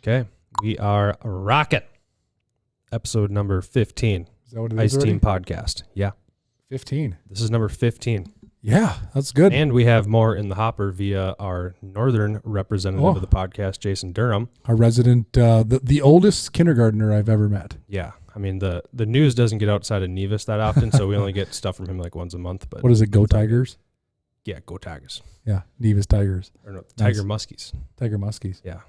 Okay, we are rocking. Episode number 15. Is that what it Ice is already? Team Podcast. Yeah. 15. This is number 15. Yeah, that's good. And we have more in the hopper via our northern representative of the podcast, Jason Durham. Our resident, the oldest kindergartner I've ever met. Yeah. I mean, the news doesn't get outside of Nevis that often, so we only get stuff from him like once a month. But what is it, Go Tigers? Yeah, Go Tigers. Yeah, Nevis Tigers. Or no, Tiger Muskies. Tiger Muskies. Yeah.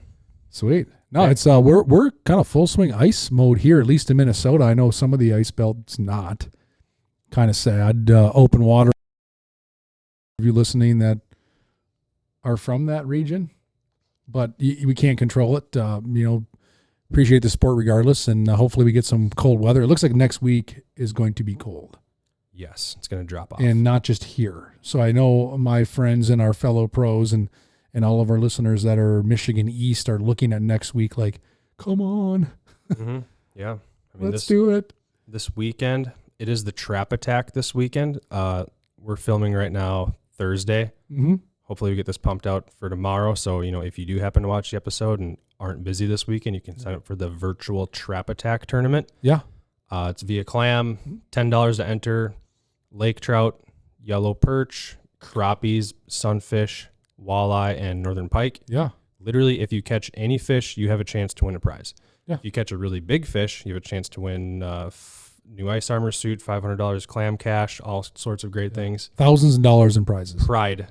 Sweet. No, Yeah. it's we're kind of full swing ice mode here, at least in Minnesota. I know some of the ice belt's not. Kind of sad. Open water. Of you listening that are from that region, but we can't control it. Appreciate the sport regardless, and hopefully we get some cold weather. It looks like next week is going to be cold. Yes, it's going to drop off. And not just here. So I know my friends and our fellow pros and all of our listeners that are Michigan East are looking at next week like, come on. Mm-hmm. Yeah. I mean, Let's do it. This weekend, it is the Trap Attack this weekend. We're filming right now Thursday. Mm-hmm. Hopefully we get this pumped out for tomorrow. So, if you do happen to watch the episode and aren't busy this weekend, you can sign up for the virtual Trap Attack tournament. Yeah. It's via clam, $10 to enter, lake trout, yellow perch, crappies, sunfish, walleye, and northern pike. Yeah. Literally, if you catch any fish, you have a chance to win a prize. Yeah. If you catch a really big fish, you have a chance to win new ice armor suit, $500 clam cash, all sorts of great things. Thousands of dollars in prizes. Pride.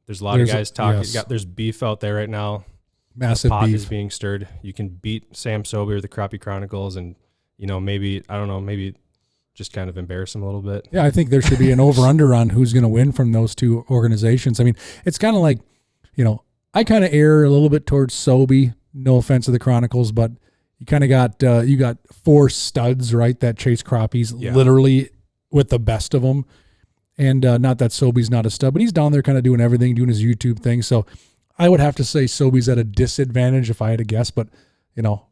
There's a lot of guys talking. Yes. There's beef out there right now. Massive Pot beef. is being stirred. You can beat Sam Sobey or the Crappie Chronicles and, maybe just kind of embarrass him a little bit. Yeah, I think there should be an over-under on who's going to win from those two organizations. I mean, it's kind of like, I kind of err a little bit towards Sobey. No offense to the Chronicles, but you kind of got you got four studs, right, that chase crappies literally with the best of them. And not that Sobey's not a stud, but he's down there kind of doing everything, doing his YouTube thing. So I would have to say Sobey's at a disadvantage if I had to guess, but,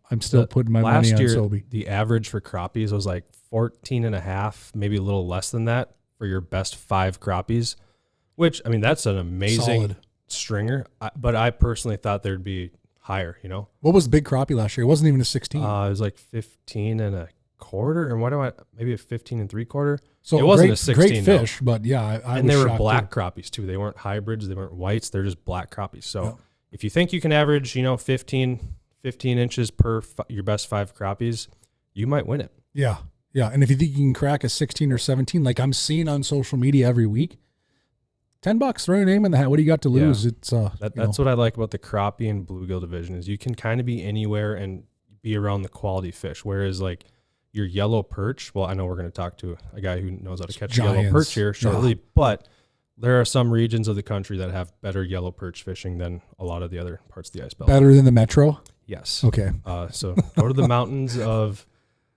I'm still putting my money on Sobey. The average for crappies was like 14.5, maybe a little less than that for your best 5 crappies, which, that's an amazing Solid stringer. But I personally thought there'd be higher, What was big crappie last year? It wasn't even a 16. It was like 15.25, or maybe a 15.75. So it wasn't a 16. Great fish, but yeah, I and was they were shocked black too. crappies too. They weren't hybrids. They weren't whites. They're just black crappies. So if you think you can average, 15 inches per your best 5 crappies, you might win it. Yeah. Yeah. And if you think you can crack a 16 or 17, like I'm seeing on social media every week, $10, throw your name in the hat. What do you got to lose? Yeah. It's that's what I like about the crappie and bluegill division is you can kind of be anywhere and be around the quality fish. Whereas like your yellow perch, well, I know we're going to talk to a guy who knows how to catch yellow perch here shortly, but there are some regions of the country that have better yellow perch fishing than a lot of the other parts of the ice belt. better than the Metro. Yes. Okay. So go to the mountains of,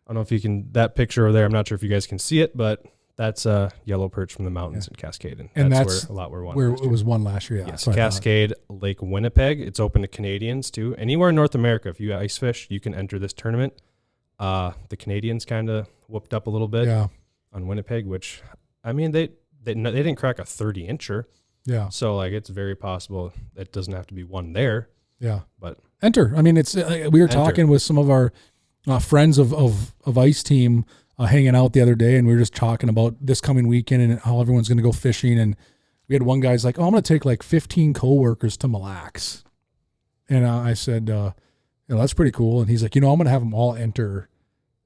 I don't know if you can, that picture over there, I'm not sure if you guys can see it, but that's yellow perch from the mountains in Cascade. And that's where a lot were won. Where it was won last year. Yeah. Yes, Cascade, Lake Winnipeg. It's open to Canadians too. Anywhere in North America, if you ice fish, you can enter this tournament. The Canadians kind of whooped up a little bit on Winnipeg, which, they didn't crack a 30-incher. Yeah. So, it's very possible it doesn't have to be one there. Yeah. But enter. It's we were talking with some of our friends of Ice Team hanging out the other day, and we were just talking about this coming weekend and how everyone's going to go fishing. And we had one guy's like, I'm going to take like 15 coworkers to Mille Lacs. And I said, that's pretty cool. And he's like, I'm going to have them all enter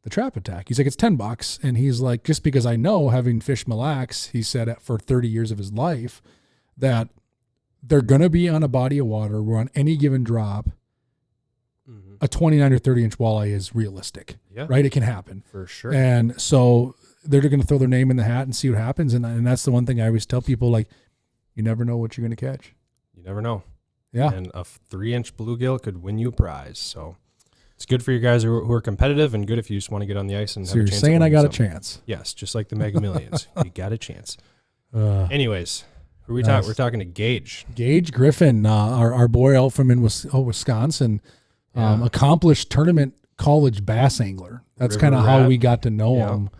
the Trap Attack. He's like, it's $10. And he's like, just because I know, having fished Mille Lacs, he said for 30 years of his life, that they're going to be on a body of water where on any given drop, a 29 or 30 inch walleye is realistic, right? It can happen for sure. And so they're going to throw their name in the hat and see what happens. And that's the one thing I always tell people, like, you never know what you're going to catch. You never know. Yeah. And a 3-inch bluegill could win you a prize. So it's good for you guys who are competitive, and good if you just want to get on the ice and so have you're a chance. Saying I got a chance. Yes. Just like the Mega Millions. You got a chance. Anyways, who are we talking? We're talking to Gage. Gage Griffin, our boy out from Wisconsin, accomplished tournament college bass angler. That's kind of how we got to know him.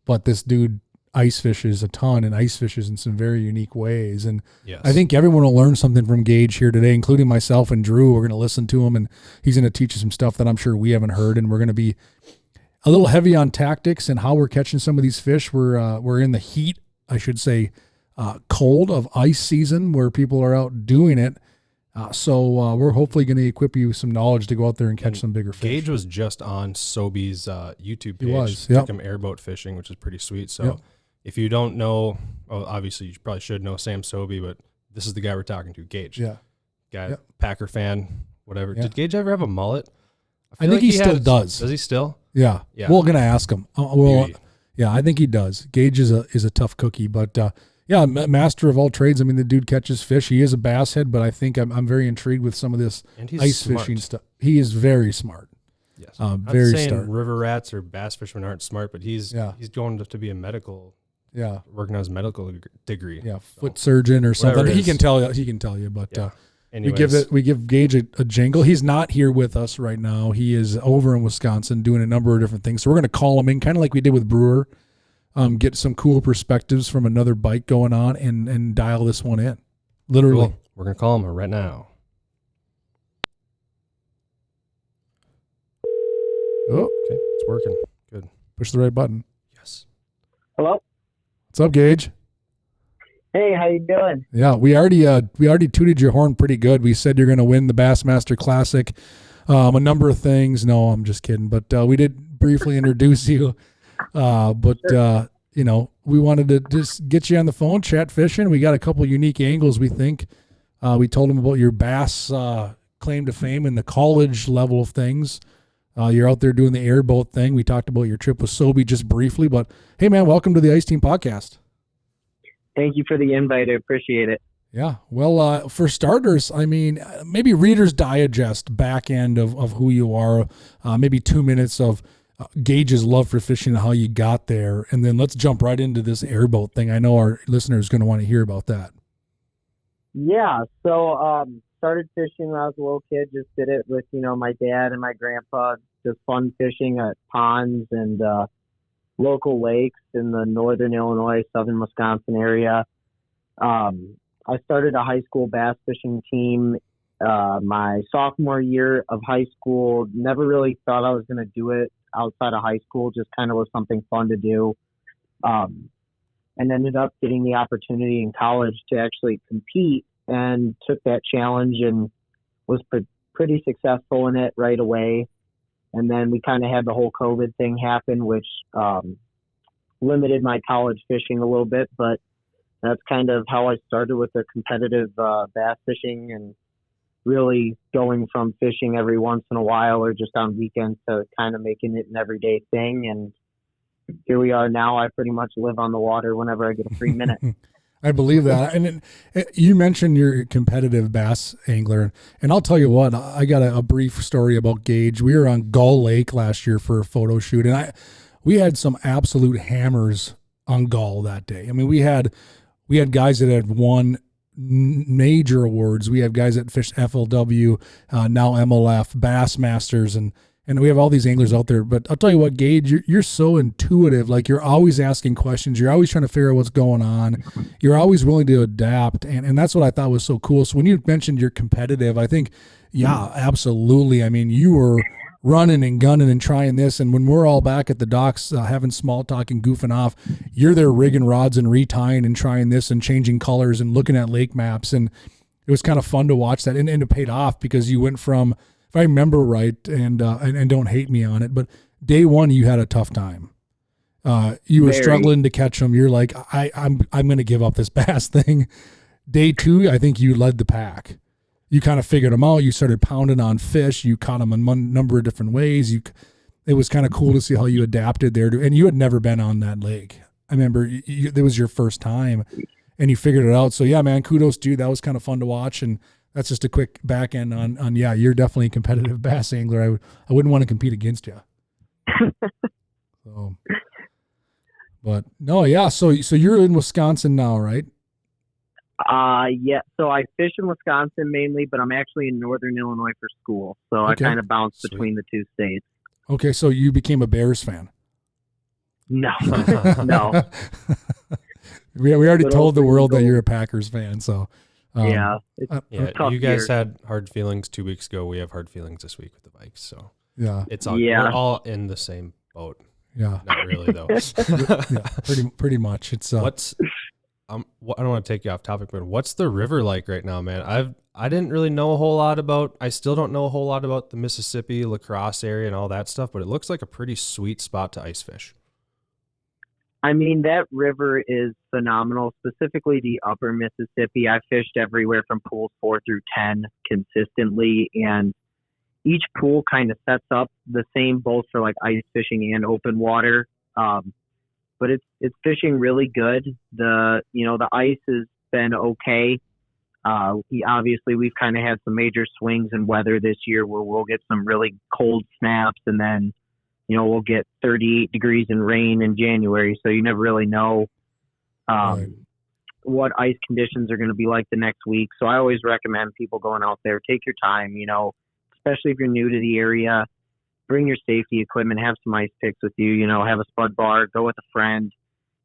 But this dude, ice fishes a ton and ice fishes in some very unique ways. And Yes. I think everyone will learn something from Gage here today, including myself and Drew. We're going to listen to him, and he's going to teach us some stuff that I'm sure we haven't heard. And we're going to be a little heavy on tactics and how we're catching some of these fish. We're in the heat, I should say, cold of ice season where people are out doing it. So we're hopefully going to equip you with some knowledge to go out there and catch some bigger fish. Gage was just on Sobe's YouTube page. He was, Took him airboat fishing, which is pretty sweet. So if you don't know, well, obviously you probably should know Sam Sobey, but this is the guy we're talking to, Gage. Yeah. Guy, Packer fan, whatever. Yeah. Did Gage ever have a mullet? I think he still does. Does he still? Yeah. We're going to ask him. Yeah, I think he does. Gage is a tough cookie, but master of all trades. I mean, the dude catches fish. He is a bass head, but I think I'm very intrigued with some of this ice fishing stuff. He is very smart. Yes. Very saying smart. River rats or bass fishermen aren't smart, but he's going to be a medical. Yeah. Working on his medical degree. Yeah. Foot surgeon or something. He can tell you, but we give Gage a jingle. He's not here with us right now. He is over in Wisconsin doing a number of different things. So we're going to call him in, kind of like we did with Brewer. Get some cool perspectives from another bike going on and dial this one in. Literally. Cool. We're going to call him right now. Oh, okay. It's working. Good. Push the right button. Yes. Hello. What's up, Gage? Hey, how you doing? Yeah, we already tooted your horn pretty good. We said you're going to win the Bassmaster Classic. A number of things. No, I'm just kidding. But we did briefly introduce you. But we wanted to just get you on the phone, chat fishing. We got a couple unique angles, we think. We told him about your bass claim to fame and the college level of things. You're out there doing the airboat thing. We talked about your trip with Sobey just briefly, but hey, man, welcome to the Ice Team Podcast. Thank you for the invite. I appreciate it. Yeah. Well, for starters, I mean, maybe Reader's Digest back end of who you are, maybe 2 minutes of Gage's love for fishing and how you got there. And then let's jump right into this airboat thing. I know our listeners are going to want to hear about that. Yeah. So, started fishing when I was a little kid, just did it with, my dad and my grandpa, just fun fishing at ponds and, local lakes in the northern Illinois, southern Wisconsin area. I started a high school bass fishing team my sophomore year of high school. Never really thought I was going to do it outside of high school, just kind of was something fun to do. And ended up getting the opportunity in college to actually compete and took that challenge and was pretty successful in it right away. And then we kind of had the whole COVID thing happen, which limited my college fishing a little bit, but that's kind of how I started with the competitive bass fishing and really going from fishing every once in a while or just on weekends to kind of making it an everyday thing. And here we are now. I pretty much live on the water whenever I get a free minute. I believe that. And you mentioned you're a competitive bass angler. And I'll tell you what, I got a brief story about Gage. We were on Gull Lake last year for a photo shoot, and we had some absolute hammers on Gull that day. I mean, we had guys that had won major awards. We have guys that fished FLW, now MLF, Bassmasters, and we have all these anglers out there. But I'll tell you what, Gage, you're so intuitive. Like, you're always asking questions. You're always trying to figure out what's going on. You're always willing to adapt. And that's what I thought was so cool. So when you mentioned you're competitive, I think, yeah, absolutely. I mean, you were running and gunning and trying this. And when we're all back at the docks having small talk and goofing off, you're there rigging rods and retying and trying this and changing colors and looking at lake maps. And it was kind of fun to watch that. And it paid off because you went from, if I remember right, and don't hate me on it, but day one you had a tough time. You were struggling to catch them. You're like, I'm going to give up this bass thing. Day two, I think you led the pack. You kind of figured them out. You started pounding on fish. You caught them in a number of different ways. It was kind of cool to see how you adapted there. And you had never been on that lake. I remember it was your first time, and you figured it out. So yeah, man, kudos to you. That was kind of fun to watch. And that's just a quick back end on yeah, you're definitely a competitive bass angler. I wouldn't want to compete against you. So, but no, yeah. So you're in Wisconsin now, right? Yeah. So I fish in Wisconsin mainly, but I'm actually in northern Illinois for school. So okay. I kind of bounce between the two states. Okay. So you became a Bears fan. No, no. We already Good told old the world that Eagles. you're a Packers fan, so Yeah, Yeah, tough you guys year. had hard feelings 2 weeks ago. We have hard feelings this week with the Vikes. So yeah, it's all Yeah. we're all in the same boat. yeah, Not really though. yeah. Pretty much. It's What's I don't want to take you off topic, but what's the river like right now, man? I didn't really know a whole lot about. I still don't know a whole lot about the Mississippi La Crosse area and all that stuff, but it looks like a pretty sweet spot to ice fish. I mean, that river is phenomenal, specifically the upper Mississippi. I fished everywhere from pools 4 through 10 consistently, and each pool kind of sets up the same both for like ice fishing and open water. But it's fishing really good. The ice has been okay. Obviously, we've kind of had some major swings in weather this year where we'll get some really cold snaps, and then we'll get 38 degrees and rain in January. So you never really know Right. what ice conditions are going to be like the next week. So I always recommend people going out there, take your time, especially if you're new to the area, bring your safety equipment, have some ice picks with you, have a spud bar, go with a friend,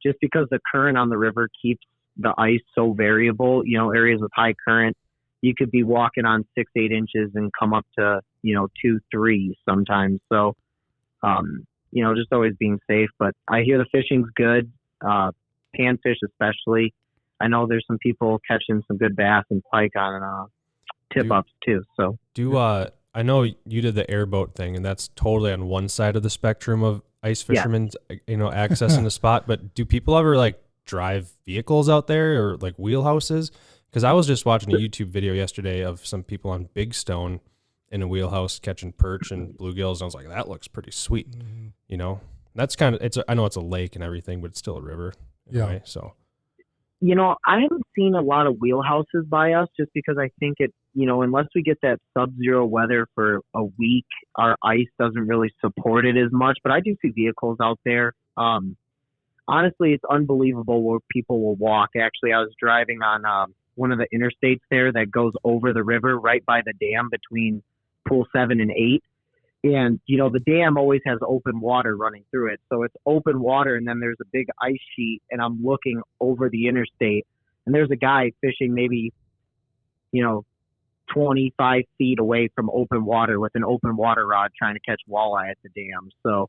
just because the current on the river keeps the ice so variable. Areas with high current, you could be walking on 6-8 inches and come up to 2-3 sometimes. So just always being safe. But I hear the fishing's good, panfish especially. I know there's some people catching some good bass and pike on tip ups too. So I know you did the airboat thing, and that's totally on one side of the spectrum of ice fishermen's accessing the spot. But do people ever like drive vehicles out there or like wheelhouses? Because I was just watching a YouTube video yesterday of some people on Big Stone in a wheelhouse catching perch and bluegills, and I was like, that looks pretty sweet. That's kind of I know it's a lake and everything, but it's still a river in a way. So I haven't seen a lot of wheelhouses by us just because I think unless we get that sub-zero weather for a week, our ice doesn't really support it as much. But I do see vehicles out there. Honestly, it's unbelievable where people will walk. Actually, I was driving on one of the interstates there that goes over the river right by the dam between pool 7 and 8. And, the dam always has open water running through it. So it's open water, and then there's a big ice sheet, and I'm looking over the interstate, and there's a guy fishing maybe, 25 feet away from open water with an open water rod trying to catch walleye at the dam. So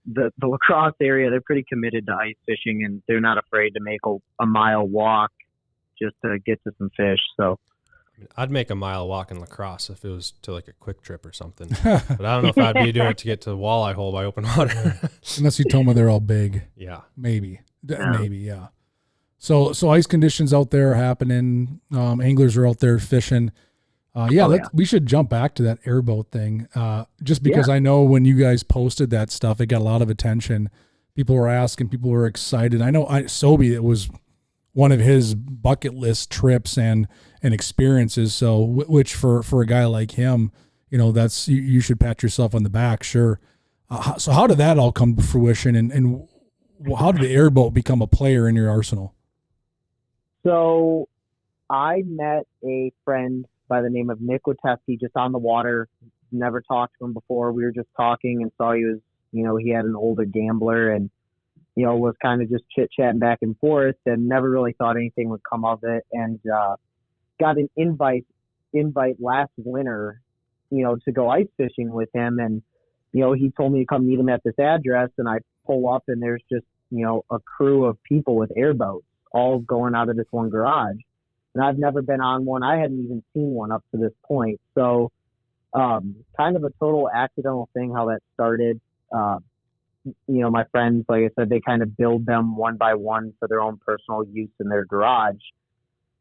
the La Crosse area, they're pretty committed to ice fishing, and they're not afraid to make a mile walk just to get to some fish. So I'd make a mile walk in La Crosse if it was to like a quick trip or something. But I don't know if I'd be doing it to get to the walleye hole by open water. Unless you told me they're all big. Yeah. Maybe. Maybe, yeah. So ice conditions out there are happening. Anglers are out there fishing. We should jump back to that airboat thing. Just because I know when you guys posted that stuff, it got a lot of attention. People were asking, people were excited. I know Sobe, it was one of his bucket list trips and experiences. So, which for a guy like him, that's, you should pat yourself on the back. Sure. So how did that all come to fruition, and how did the airboat become a player in your arsenal? So I met a friend by the name of Nick Witewski just on the water. Never talked to him before. We were just talking and saw he was, he had an older gambler and, was kind of just chit-chatting back and forth and never really thought anything would come of it. And got an invite last winter, to go ice fishing with him. And, he told me to come meet him at this address, and I pull up and there's just, a crew of people with airboats all going out of this one garage. And I've never been on one. I hadn't even seen one up to this point. So kind of a total accidental thing how that started. My friends, like I said, they kind of build them one by one for their own personal use in their garage.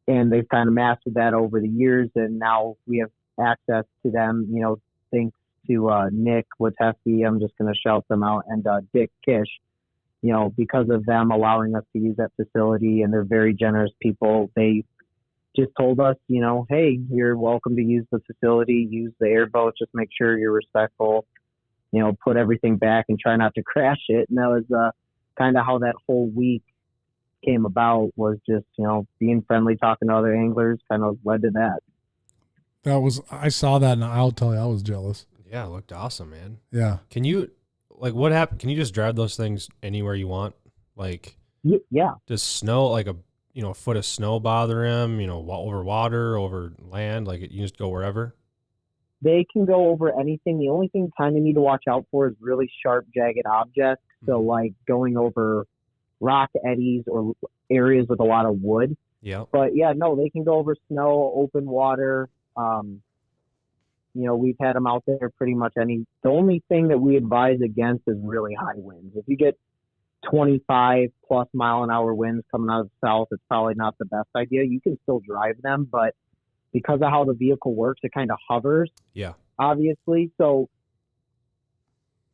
And they've kind of mastered that over the years. And now we have access to them, thanks to Nick Witewski. I'm just going to shout them out, and Dick Kish. Because of them allowing us to use that facility, and they're very generous people. They just told us, hey, you're welcome to use the facility, use the airboat, just make sure you're respectful, put everything back and try not to crash it. And that was kind of how that whole week came about, was just, being friendly, talking to other anglers, kind of led to that. I saw that, and I'll tell you, I was jealous. Yeah, it looked awesome, man. Yeah. Can you, like what happened? Can you just drive those things anywhere you want? Like, Yeah. does snow, like a foot of snow bother him? Over water, over land, like you just go wherever. They can go over anything. The only thing kind of need to watch out for is really sharp, jagged objects. So like going over rock eddies or areas with a lot of wood. Yeah. But yeah, no, they can go over snow, open water. We've had them out there pretty much the only thing that we advise against is really high winds. If you get 25 plus mile an hour winds coming out of the south, it's probably not the best idea. You can still drive them, but because of how the vehicle works, it kind of hovers. Yeah. Obviously. So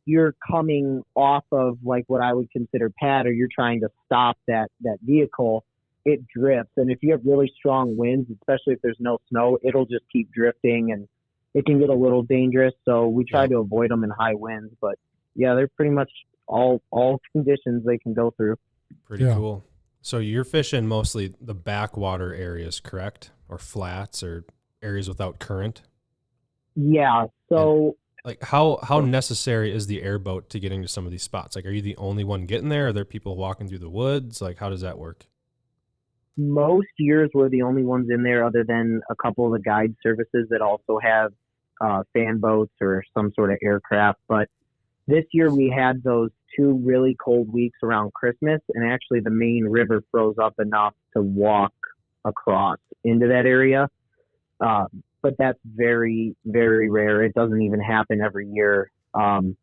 you're coming off of like what I would consider pad, or you're trying to stop that vehicle, it drifts. And if you have really strong winds, especially if there's no snow, it'll just keep drifting and it can get a little dangerous. So we try to avoid them in high winds, but yeah, they're pretty much all conditions they can go through. Pretty cool. So you're fishing mostly the backwater areas, correct? Or flats or areas without current? Yeah. So like how necessary is the airboat to getting to some of these spots? Like, are you the only one getting there? Are there people walking through the woods? Like, how does that work? Most years we're the only ones in there, other than a couple of the guide services that also have fan boats or some sort of aircraft. But this year we had those 2 really cold weeks around Christmas, and actually the main river froze up enough to walk across into that area. But that's very, very rare. It doesn't even happen every year. And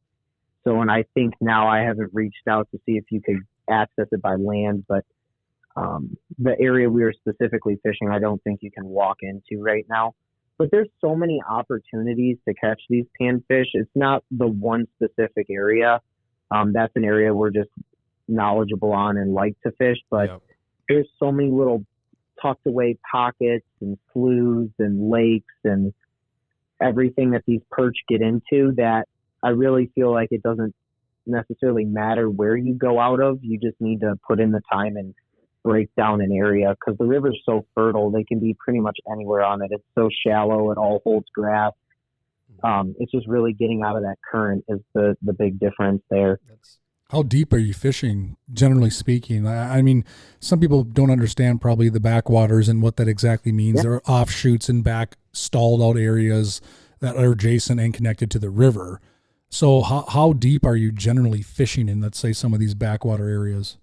I think now I haven't reached out to see if you could access it by land, but the area we were specifically fishing, I don't think you can walk into right now. But there's so many opportunities to catch these panfish. It's not the one specific area. That's an area we're just knowledgeable on and like to fish, but there's so many little tucked away pockets and sloughs and lakes and everything that these perch get into that I really feel like it doesn't necessarily matter where you go out of. You just need to put in the time and break down an area, because the river's so fertile. They can be pretty much anywhere on it. It's so shallow. It all holds grass. It's just really getting out of that current is the big difference there. How deep are you fishing, generally speaking? I mean, some people don't understand probably the backwaters and what that exactly means. There are offshoots and back stalled out areas that are adjacent and connected to the river. So how deep are you generally fishing in, let's say, some of these backwater areas?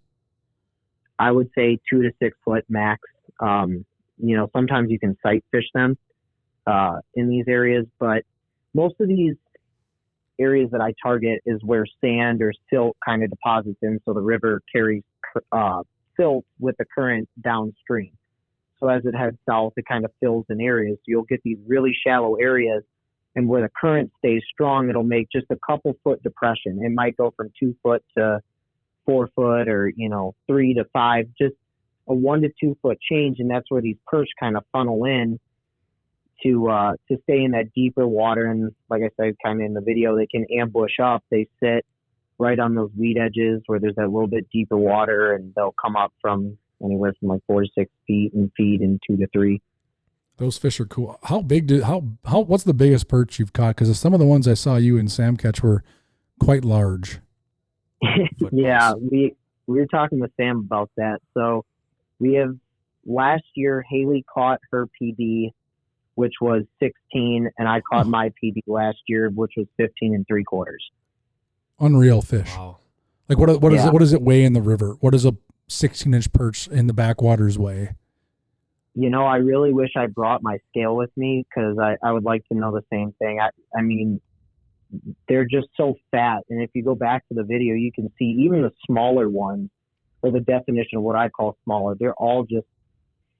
I would say 2 to 6 foot max. Sometimes you can sight fish them in these areas, but most of these areas that I target is where sand or silt kind of deposits in, so the river carries silt with the current downstream. So as it heads south, it kind of fills in areas. So you'll get these really shallow areas, and where the current stays strong, it'll make just a couple foot depression. It might go from 2 foot to 4 foot, or 3 to 5, just a 1 to 2 foot change, and that's where these perch kind of funnel in to stay in that deeper water. And like I said, kind of in the video, they can ambush up. They sit right on those weed edges where there's that little bit deeper water, and they'll come up from anywhere from like 4 to 6 feet and feed in 2 to 3. Those fish are cool. How big what's the biggest perch you've caught? Because some of the ones I saw you and Sam catch were quite large. Yeah, we were talking with Sam about that. So we have last year Haley caught her PB, which was 16, and I caught my PB last year, which was 15 3/4. Unreal fish. Wow. Like what is it? What does it weigh in the river? What does a 16-inch perch in the backwaters weigh? I really wish I brought my scale with me, because I would like to know the same thing. I mean, they're just so fat. And if you go back to the video, you can see even the smaller ones, or the definition of what I call smaller, they're all just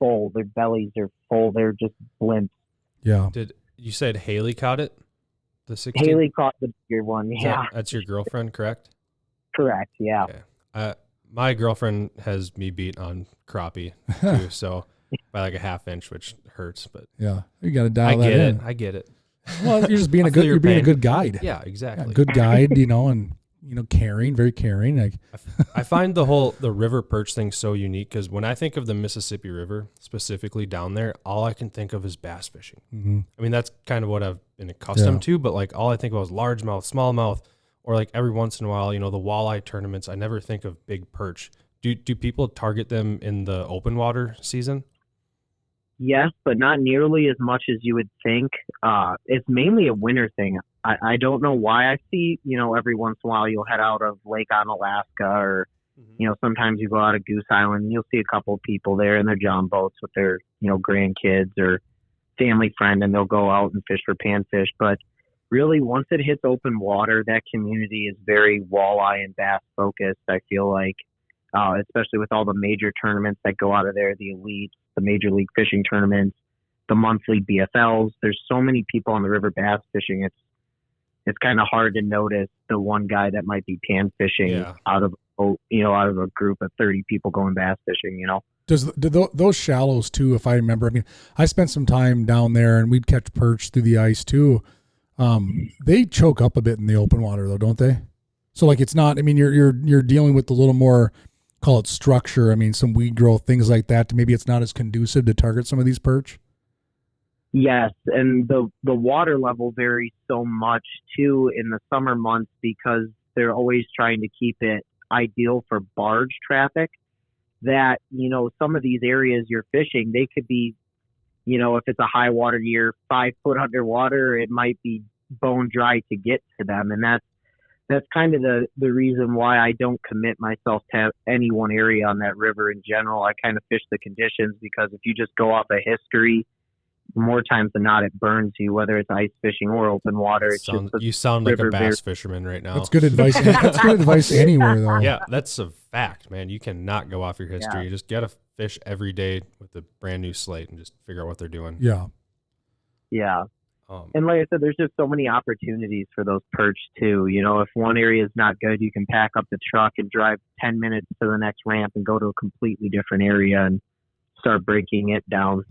full. Their bellies are full. They're just blimps. Yeah. Did you said Haley caught it? The 16? Haley caught the bigger one. Yeah. That's your girlfriend, correct? Correct. Yeah. Okay. My girlfriend has me beat on crappie too, so by like a half inch, which hurts, but yeah, you got to dial that in. I get it. Well, you're just being you're being a good guide. Yeah, exactly. Yeah, good guide, and caring, very caring. Like I find the river perch thing so unique, because when I think of the Mississippi River, specifically down there, all I can think of is bass fishing. Mm-hmm. I mean, that's kind of what I've been accustomed to, but like all I think about is largemouth, smallmouth, Or like every once in a while, the walleye tournaments, I never think of big perch. Do people target them in the open water season? Yes, but not nearly as much as you would think. It's mainly a winter thing. I don't know why. I see, every once in a while you'll head out of Lake on Alaska, or, sometimes you go out of Goose Island and you'll see a couple of people there in their john boats with their, grandkids or family friend, and they'll go out and fish for panfish. But really, once it hits open water, that community is very walleye and bass focused. I feel like, especially with all the major tournaments that go out of there, the elite, the major league fishing tournaments, the monthly BFLs. There's so many people on the river bass fishing. It's kind of hard to notice the one guy that might be pan fishing out of a group of 30 people going bass fishing. Do those shallows too? If I remember, I mean, I spent some time down there, and we'd catch perch through the ice too. They choke up a bit in the open water, though, don't they? So like, it's not. I mean, you're dealing with a little more, call it structure. I mean, some weed growth, things like that. Maybe it's not as conducive to target some of these perch. Yes, and the water level varies so much too in the summer months, because they're always trying to keep it ideal for barge traffic. That, some of these areas you're fishing, they could be, if it's a high water year, 5 foot underwater, it might be bone dry to get to them. And that's kind of the reason why I don't commit myself to any one area on that river in general. I kind of fish the conditions, because if you just go off of history, more times than not, it burns you, whether it's ice fishing or open water. You sound like a bass fisherman right now. That's good advice. That's good advice anywhere, though. Yeah, that's a fact, man. You cannot go off your history. Yeah. You just got to fish every day with a brand new slate and just figure out what they're doing. Yeah. Yeah. And like I said, there's just so many opportunities for those perch too. If one area is not good, you can pack up the truck and drive 10 minutes to the next ramp and go to a completely different area and start breaking it down.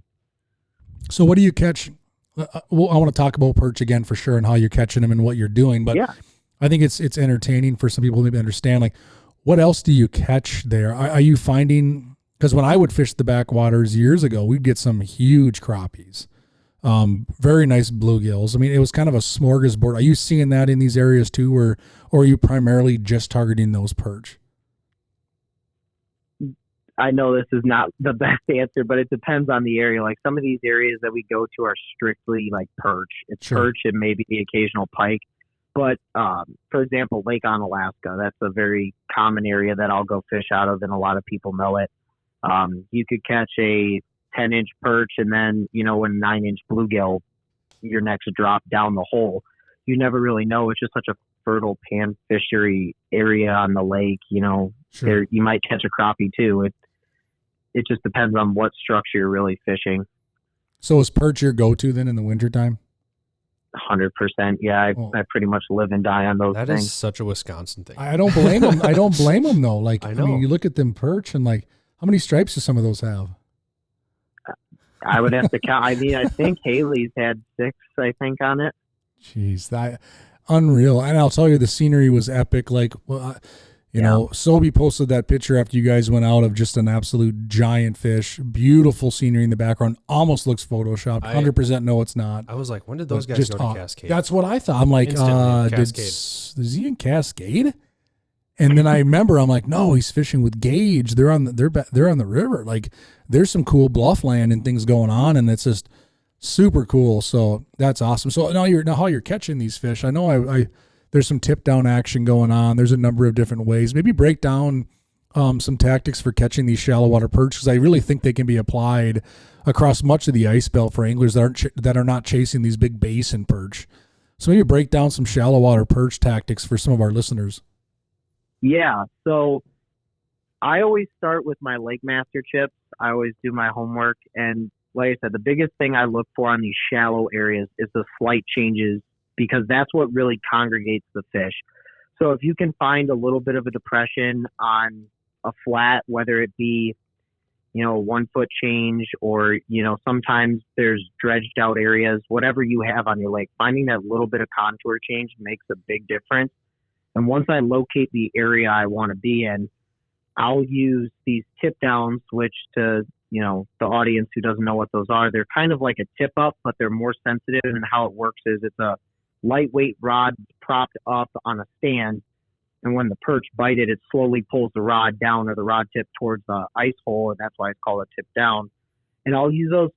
So what do you catch? Well, I want to talk about perch again for sure, and how you're catching them and what you're doing. But yeah. I think it's entertaining for some people to maybe understand, like, what else do you catch there? Are you finding, because when I would fish the backwaters years ago, we'd get some huge crappies, very nice bluegills. I mean, it was kind of a smorgasbord. Are you seeing that in these areas too, or are you primarily just targeting those perch? I know this is not the best answer, but it depends on the area. Like, some of these areas that we go to are strictly like perch. It's Sure. perch and maybe the occasional pike. But for example, Lake on Alaska, that's a very common area that I'll go fish out of, and a lot of people know it. You could catch a 10-inch perch, and then, a 9-inch bluegill, your next drop down the hole. You never really know. It's just such a fertile pan fishery area on the lake. Sure. There, you might catch a crappie too. It just depends on what structure you're really fishing. So is perch your go-to then in the wintertime? 100%. Yeah, I pretty much live and die on those That things. is such a Wisconsin thing. I don't blame them. I don't blame them though. Like, I know. mean, you look at them perch, and like, how many stripes do some of those have? I would have to count. I mean, I think Haley's had 6, I think, on it. Jeez, that unreal. And I'll tell you, the scenery was epic. Like, well, Sobe posted that picture after you guys went out of just an absolute giant fish. Beautiful scenery in the background. Almost looks photoshopped. 100% no, it's not. I was like, when did those But guys go to Cascade? That's what I thought. I'm like, is he in Cascade? And then I remember, I'm like, no, he's fishing with Gage. They're on the river. Like, there's some cool bluff land and things going on, and it's just super cool. So that's awesome. So now how you're catching these fish. I know I there's some tip down action going on. There's a number of different ways. Maybe break down some tactics for catching these shallow water perch, because I really think they can be applied across much of the ice belt for anglers that are not chasing these big basin perch. So maybe break down some shallow water perch tactics for some of our listeners. Yeah, so I always start with my Lake Master chips. I always do my homework, and like I said, the biggest thing I look for on these shallow areas is the slight changes, because that's what really congregates the fish. So if you can find a little bit of a depression on a flat, whether it be, a 1 foot change, or, sometimes there's dredged out areas, whatever you have on your lake, finding that little bit of contour change makes a big difference. And once I locate the area I want to be in, I'll use these tip downs, which to, the audience who doesn't know what those are, they're kind of like a tip up, but they're more sensitive. And how it works is it's a lightweight rod propped up on a stand. And when the perch bite it, it slowly pulls the rod down or the rod tip towards the ice hole. And that's why it's called a tip down. And I'll use those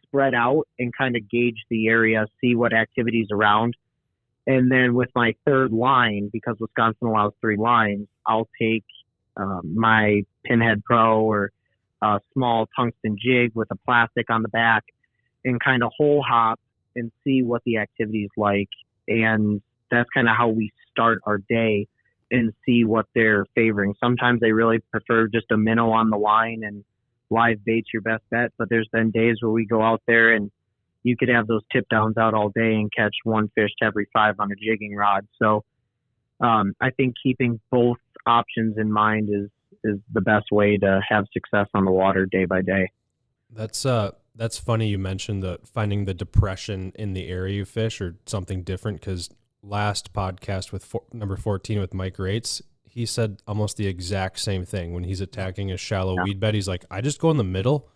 spread out and kind of gauge the area, see what activity's around. And then with my third line, because Wisconsin allows 3 lines, I'll take my Pinhead Pro or a small tungsten jig with a plastic on the back and kind of hole hop and see what the activity's like. And that's kind of how we start our day and see what they're favoring. Sometimes they really prefer just a minnow on the line and live bait's your best bet. But there's been days where we go out there and you could have those tip downs out all day and catch 1 fish to every 5 on a jigging rod. So I think keeping both options in mind is the best way to have success on the water day by day. That's funny you mentioned finding the depression in the area you fish or something different, because last podcast with number 14 with Mike Rates, he said almost the exact same thing. When he's attacking a shallow weed bed, he's like, I just go in the middle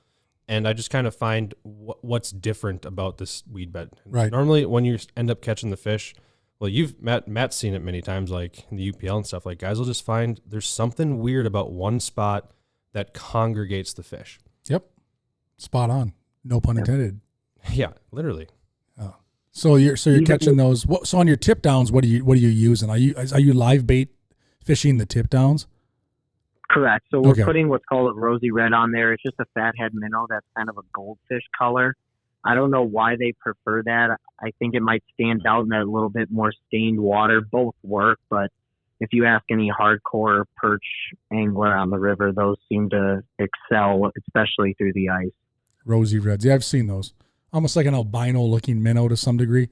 and I just kind of find what's different about this weed bed. Right. Normally when you end up catching the fish, well, Matt's seen it many times, like in the UPL and stuff, like guys will just find there's something weird about one spot that congregates the fish. Yep. Spot on. No pun intended. Yeah, literally. So you're catching those. So on your tip downs, what are you using? Are you live bait fishing the tip downs? Correct. So we're putting what's called a rosy red on there. It's just a fathead minnow that's kind of a goldfish color. I don't know why they prefer that. I think it might stand out in that little bit more stained water. Both work, but if you ask any hardcore perch angler on the river, those seem to excel, especially through the ice. Rosy reds. Yeah, I've seen those. Almost like an albino looking minnow to some degree.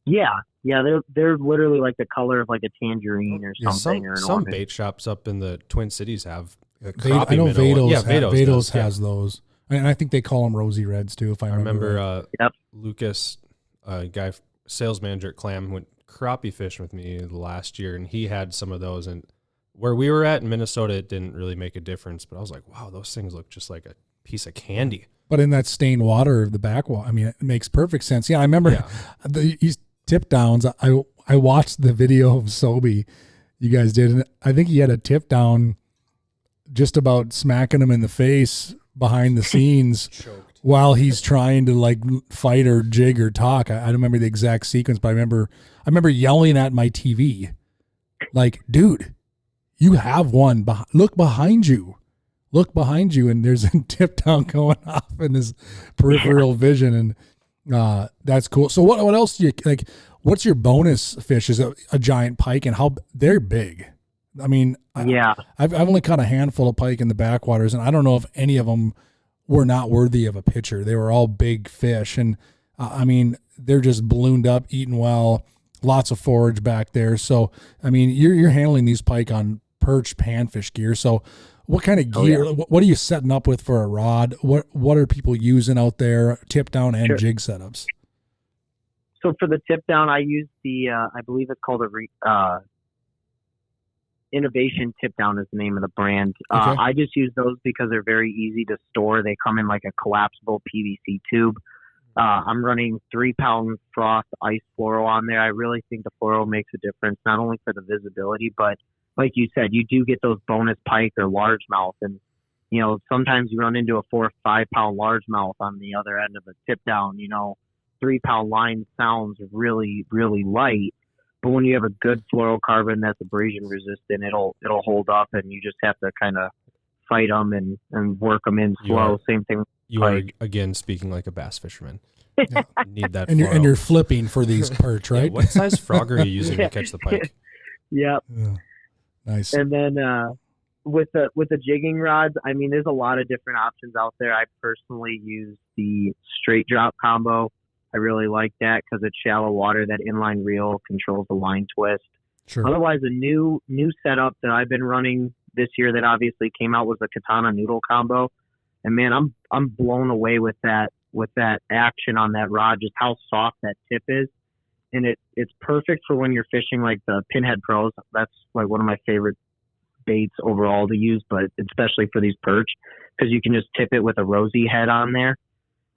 Yeah, they're literally like the color of like a tangerine or something. or some bait shops up in the Twin Cities have I know Vados does, has those, and I think they call them rosy reds too. If I remember, Lucas, guy sales manager at Clam, went crappie fishing with me last year, and he had some of those. And where we were at in Minnesota, it didn't really make a difference. But I was like, wow, those things look just like a piece of candy. But in that stained water of the backwater, I mean, it makes perfect sense. Yeah, I remember these tip downs. I watched the video of Sobe you guys did, and I think he had a tip down just about smacking him in the face behind the scenes while he's trying to like fight or jig or talk. I don't remember the exact sequence, but I remember yelling at my TV, like, dude, you have one. Look behind you. And there's a tip down going off in his peripheral vision, and that's cool. So what else do you like? What's your bonus fish? Is a giant pike, and how they're big? I mean, I've only caught a handful of pike in the backwaters, and I don't know if any of them were not worthy of a picture. They were all big fish, and I mean, they're just ballooned up, eating well, lots of forage back there. So I mean, you're handling these pike on perch panfish gear. So what kind of gear, what are you setting up with for a rod? What are people using out there, tip down and jig setups? So for the tip down, I use I believe it's called Innovation Tip Down is the name of the brand. I just use those because they're very easy to store. They come in like a collapsible PVC tube. I'm running 3-pound frost ice fluoro on there. I really think the fluoro makes a difference, not only for the visibility, but like you said, you do get those bonus pike or largemouth. And, you know, sometimes you run into a 4 or 5 pound largemouth on the other end of a tip down. 3-pound line sounds really, really light. But when you have a good fluorocarbon that's abrasion resistant, it'll hold up, and you just have to kind of fight them and work them in slow. Same thing. You are again speaking like a bass fisherman. Yeah. Need that. And you're flipping for these perch, right? What size frog are you using to catch the pike? Yep. Yeah. Nice. And then with the jigging rods, I mean, there's a lot of different options out there. I personally use the straight drop combo. I really like that because it's shallow water. That inline reel controls the line twist. Sure. Otherwise, a new setup that I've been running this year that obviously came out was the katana noodle combo. And man, I'm blown away with that action on that rod, just how soft that tip is. And it's perfect for when you're fishing like the Pinhead Pros. That's like one of my favorite baits overall to use, but especially for these perch, because you can just tip it with a rosy head on there.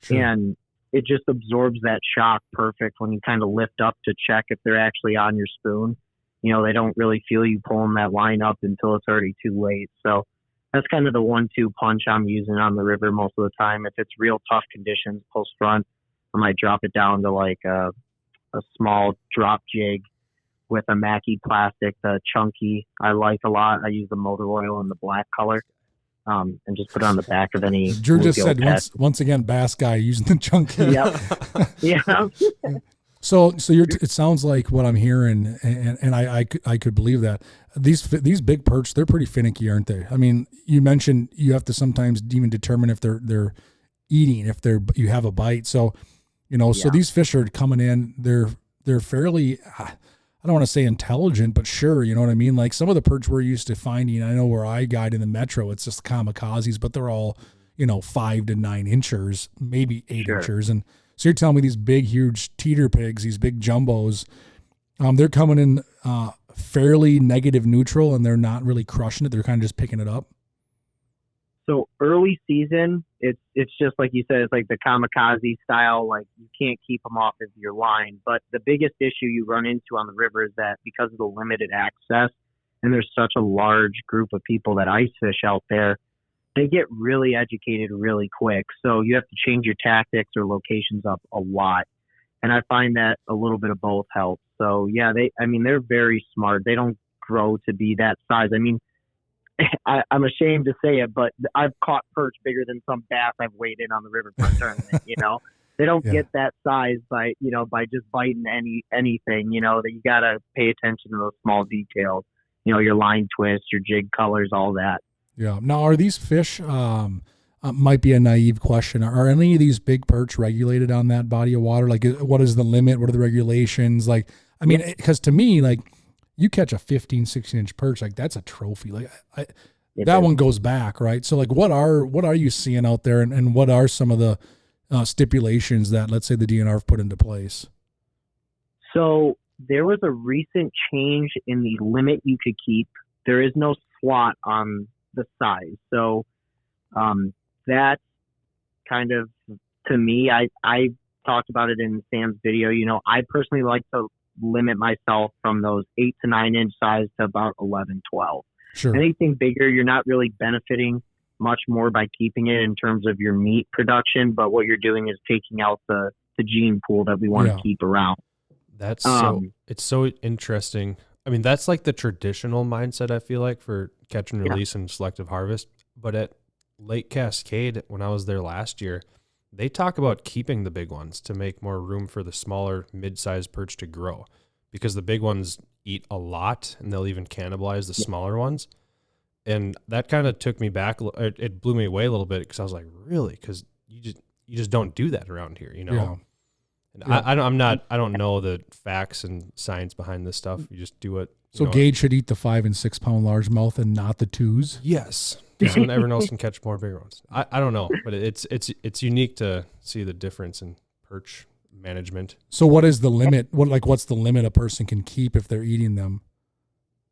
Sure. And it just absorbs that shock perfect when you kind of lift up to check if they're actually on your spoon. They don't really feel you pulling that line up until it's already too late. So that's kind of the 1-2 punch I'm using on the river most of the time. If it's real tough conditions, post front, I might drop it down to like a small drop jig with a Mackie plastic, the chunky. I like a lot. I use the motor oil in the black color, and just put it on the back of any. Drew just said once again, bass guy using the chunky. Yep. Yeah. So it sounds like what I'm hearing, and I could believe that these big perch, they're pretty finicky, aren't they? I mean, you mentioned you have to sometimes even determine if they're eating, if you have a bite. So, so these fish are coming in, they're fairly, I don't want to say intelligent, but sure, you know what I mean? Like some of the perch we're used to finding, I know where I guide in the metro, it's just kamikazes, but they're all, 5 to 9 inchers, maybe 8 inchers. And so you're telling me these big, huge teeter pigs, these big jumbos, they're coming in fairly negative neutral, and they're not really crushing it. They're kind of just picking it up. So early season, it's just like you said, it's like the kamikaze style. Like you can't keep them off of your line. But the biggest issue you run into on the river is that because of the limited access, and there's such a large group of people that ice fish out there, they get really educated really quick. So you have to change your tactics or locations up a lot. And I find that a little bit of both helps. So yeah, they're very smart. They don't grow to be that size. I mean, I'm ashamed to say it, but I've caught perch bigger than some bass I've weighed in on the river for a tournament. They don't get that size by just biting anything. That you got to pay attention to those small details. Your line twists, your jig colors, all that. Yeah. Now, are these fish? Might be a naive question. Are any of these big perch regulated on that body of water? Like, what is the limit? What are the regulations? Like, I mean, because to me, like, you catch a 15, 16-inch perch, like that's a trophy. Like that one goes back, right? So like, what are you seeing out there, and what are some of the stipulations that, let's say, the DNR have put into place? So there was a recent change in the limit you could keep. There is no slot on the size. So that kind of, to me, I talked about it in Sam's video. I personally like to limit myself from those 8 to 9 inch size to about 11, 12. Sure. Anything bigger, you're not really benefiting much more by keeping it in terms of your meat production, but what you're doing is taking out the gene pool that we want to keep around. That's it's so interesting. I mean, that's like the traditional mindset, I feel like, for catch and release and selective harvest. But at Lake Cascade, when I was there last year, they talk about keeping the big ones to make more room for the smaller mid-sized perch to grow, because the big ones eat a lot and they'll even cannibalize the smaller ones. And that kind of took me back. It blew me away a little bit, because I was like, really? Because you just don't do that around here, Yeah. And I don't know the facts and science behind this stuff. You just do it. So Gage should eat the 5 and 6 pound largemouth and not the 2s. Yes. So everyone else can catch more bigger ones. I don't know, but it's unique to see the difference in perch management. So what is the limit? What's the limit a person can keep if they're eating them?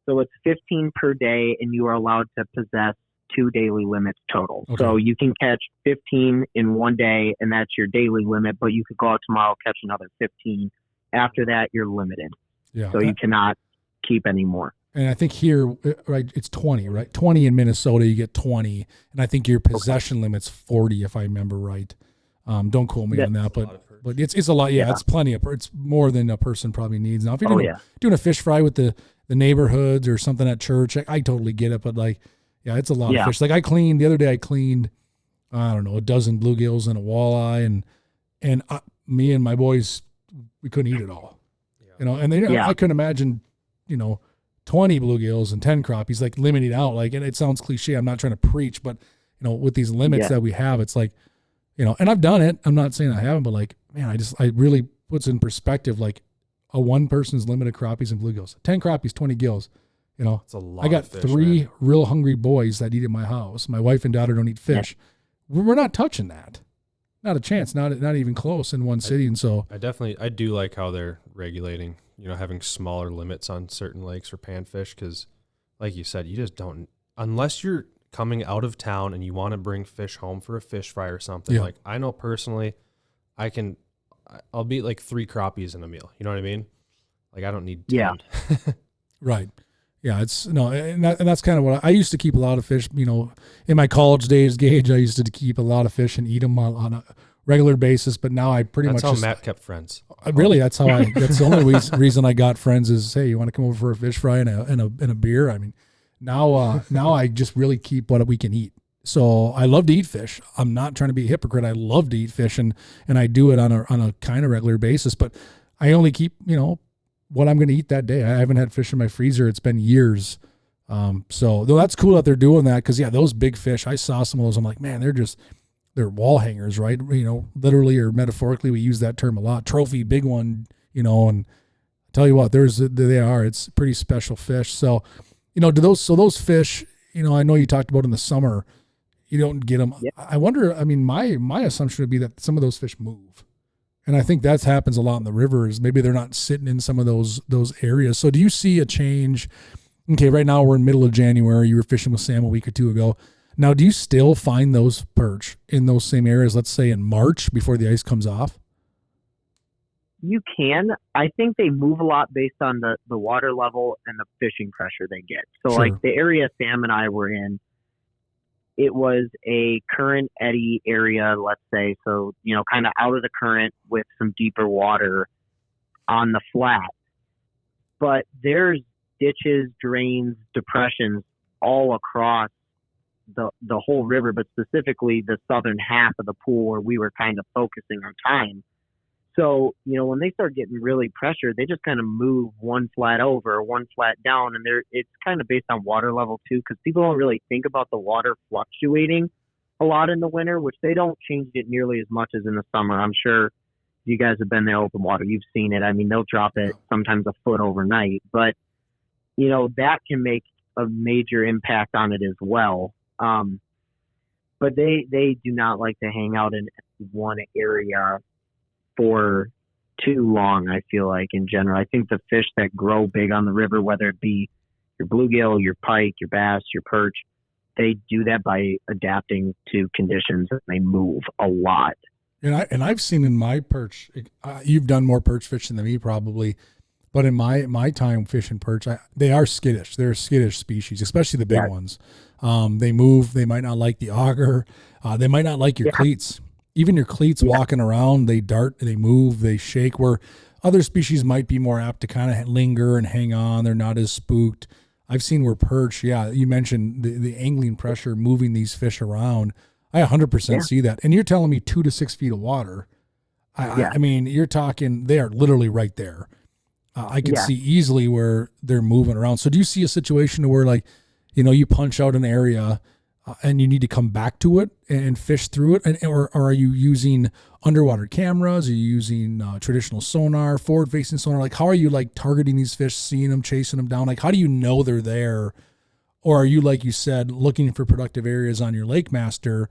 So it's 15 per day, and you are allowed to possess 2 daily limits total. Okay. So you can catch 15 in one day, and that's your daily limit, but you could go out tomorrow, catch another 15. After that, you're limited. Yeah. So you cannot keep any more. And I think here, right, it's 20, right? 20 in Minnesota, you get 20. And I think your possession limit's 40, if I remember right. Don't quote me on that, but it's a lot. Yeah, it's plenty of, it's more than a person probably needs. Now, if you're doing a fish fry with the neighborhoods or something at church, I totally get it. But like, yeah, it's a lot of fish. Like the other day I cleaned, I don't know, a dozen bluegills and a walleye, and me and my boys, we couldn't eat it all, and I couldn't imagine, 20 bluegills and 10 crappies, like limiting out. Like, and it sounds cliche. I'm not trying to preach, but with these limits that we have, it's like, and I've done it. I'm not saying I haven't, but like, man, I really puts in perspective, like a one person's limit of crappies and bluegills, 10 crappies, 20 gills. It's a lot. I got of fish, 3 real hungry boys that eat at my house. My wife and daughter don't eat fish. Yeah. We're not touching that. Not a chance. Not even close in one city. And so I do like how they're regulating, having smaller limits on certain lakes for panfish, because like you said, you just don't, unless you're coming out of town and you want to bring fish home for a fish fry or something. Like, I know personally, I'll beat like 3 crappies in a meal. You know what I mean? Like I don't need 10. Yeah. Right. Yeah, and that's kind of what I used to keep a lot of fish, in my college days, Gage, I used to keep a lot of fish and eat them on a regular basis, but now I pretty much That's how Matt kept friends. Really, that's the only reason I got friends is, hey, you want to come over for a fish fry and a beer? I mean, now I just really keep what we can eat. So I love to eat fish. I'm not trying to be a hypocrite. I love to eat fish and I do it on a kind of regular basis, but I only keep, what I'm going to eat that day. I haven't had fish in my freezer. It's been years. So though that's cool that they're doing that. Cause those big fish, I saw some of those. I'm like, man, they're wall hangers, right? Literally or metaphorically, we use that term a lot. Trophy, big one, and I tell you what, it's pretty special fish. So, those fish, I know you talked about in the summer, you don't get them. Yeah. I wonder, my assumption would be that some of those fish move. And I think that happens a lot in the rivers. Maybe they're not sitting in some of those areas. So do you see a change? Okay, right now we're in middle of January. You were fishing with Sam a week or two ago. Now, do you still find those perch in those same areas, let's say in March before the ice comes off? You can. I think they move a lot based on the water level and the fishing pressure they get. So Sure. Like the area Sam and I were in, it was a current eddy area, let's say. So, kind of out of the current with some deeper water on the flat. But there's ditches, drains, depressions all across the whole river, but specifically the southern half of the pool where we were kind of focusing our time. So, when they start getting really pressured, they just kind of move one flat over, one flat down, and it's kind of based on water level too, because people don't really think about the water fluctuating a lot in the winter, which they don't change it nearly as much as in the summer. I'm sure you guys have been there open water. You've seen it. I mean, they'll drop it sometimes a foot overnight, but, that can make a major impact on it as well. But they do not like to hang out in one area for too long, I feel like, in general. I think the fish that grow big on the river, whether it be your bluegill, your pike, your bass, your perch, they do that by adapting to conditions and they move a lot. And I've seen in my perch, you've done more perch fishing than me probably, but in my time fishing perch, they are skittish. They're a skittish species, especially the big ones. They move. They might not like the auger. They might not like your cleats. Even your cleats walking around, they dart, they move, they shake, where other species might be more apt to kind of linger and hang on. They're not as spooked. I've seen where perch, you mentioned the angling pressure moving these fish around. I 100% see that. And you're telling me 2 to 6 feet of water. I mean, you're talking, they are literally right there. I can see easily where they're moving around. So do you see a situation where, like, you punch out an area and you need to come back to it and fish through it? Or are you using underwater cameras? Are you using traditional sonar, forward-facing sonar? Like, how are you, like, targeting these fish, seeing them, chasing them down? Like, how do you know they're there? Or are you, like you said, looking for productive areas on your Lake Master,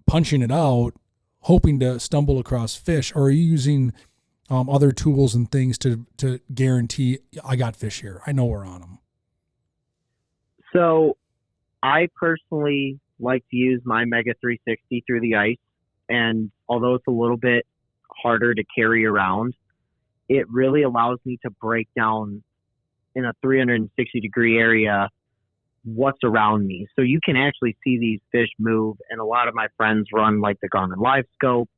punching it out, hoping to stumble across fish? Or are you using other tools and things to guarantee I got fish here, I know we're on them? So I personally like to use my Mega 360 through the ice, and although it's a little bit harder to carry around, it really allows me to break down in a 360 degree area what's around me. So you can actually see these fish move, and a lot of my friends run like the Garmin Live Scope,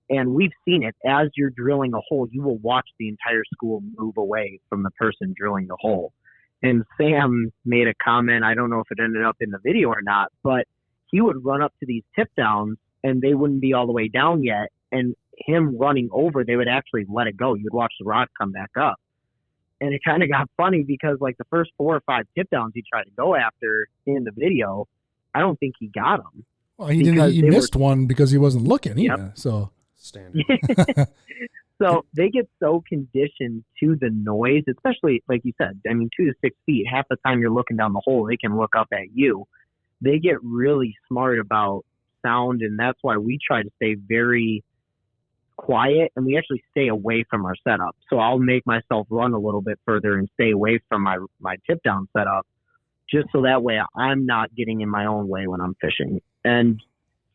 and we've seen it. As you're drilling a hole, you will watch the entire school move away from the person drilling the hole. And Sam made a comment, I don't know if it ended up in the video or not, but he would run up to these tip downs and they wouldn't be all the way down yet. And him running over, they would actually let it go. You'd watch the rod come back up. And it kind of got funny because, like, the first 4 or 5 tip downs he tried to go after in the video, I don't think he got them. Well, he missed one because he wasn't looking either. So standard. So they get so conditioned to the noise, especially, like you said, I mean, 2 to 6 feet, half the time you're looking down the hole, they can look up at you. They get really smart about sound, and that's why we try to stay very quiet, and we actually stay away from our setup. So I'll make myself run a little bit further and stay away from my tip down setup, just so that way I'm not getting in my own way when I'm fishing. And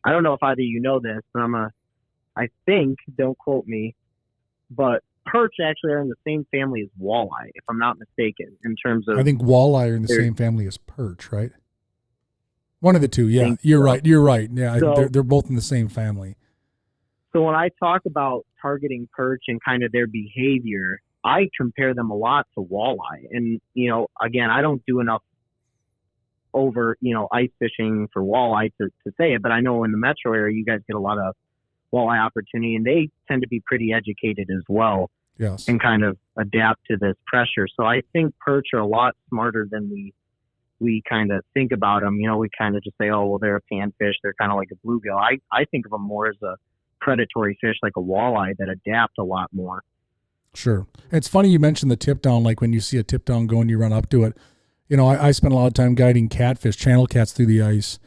I don't know if either of you know this, but I'm a I think, don't quote me, but perch actually are in the same family as walleye, if I'm not mistaken, in terms of. I think walleye are in the same family as perch, right? One of the two. Yeah, you're right. You're right. Yeah, so, they're both in the same family. So when I talk about targeting perch and kind of their behavior, I compare them a lot to walleye. And, again, I don't do enough over, ice fishing for walleye to say it, but I know in the metro area, you guys get a lot of walleye opportunity, and they tend to be pretty educated as well. Yes. And kind of adapt to this pressure. So I think perch are a lot smarter than we kind of think about them. We kind of just say, oh, well, they're a panfish. They're kind of like a bluegill. I think of them more as a predatory fish like a walleye that adapt a lot more. Sure. It's funny you mentioned the tip down, like when you see a tip down going, you run up to it. I spend a lot of time guiding catfish, channel cats through the ice,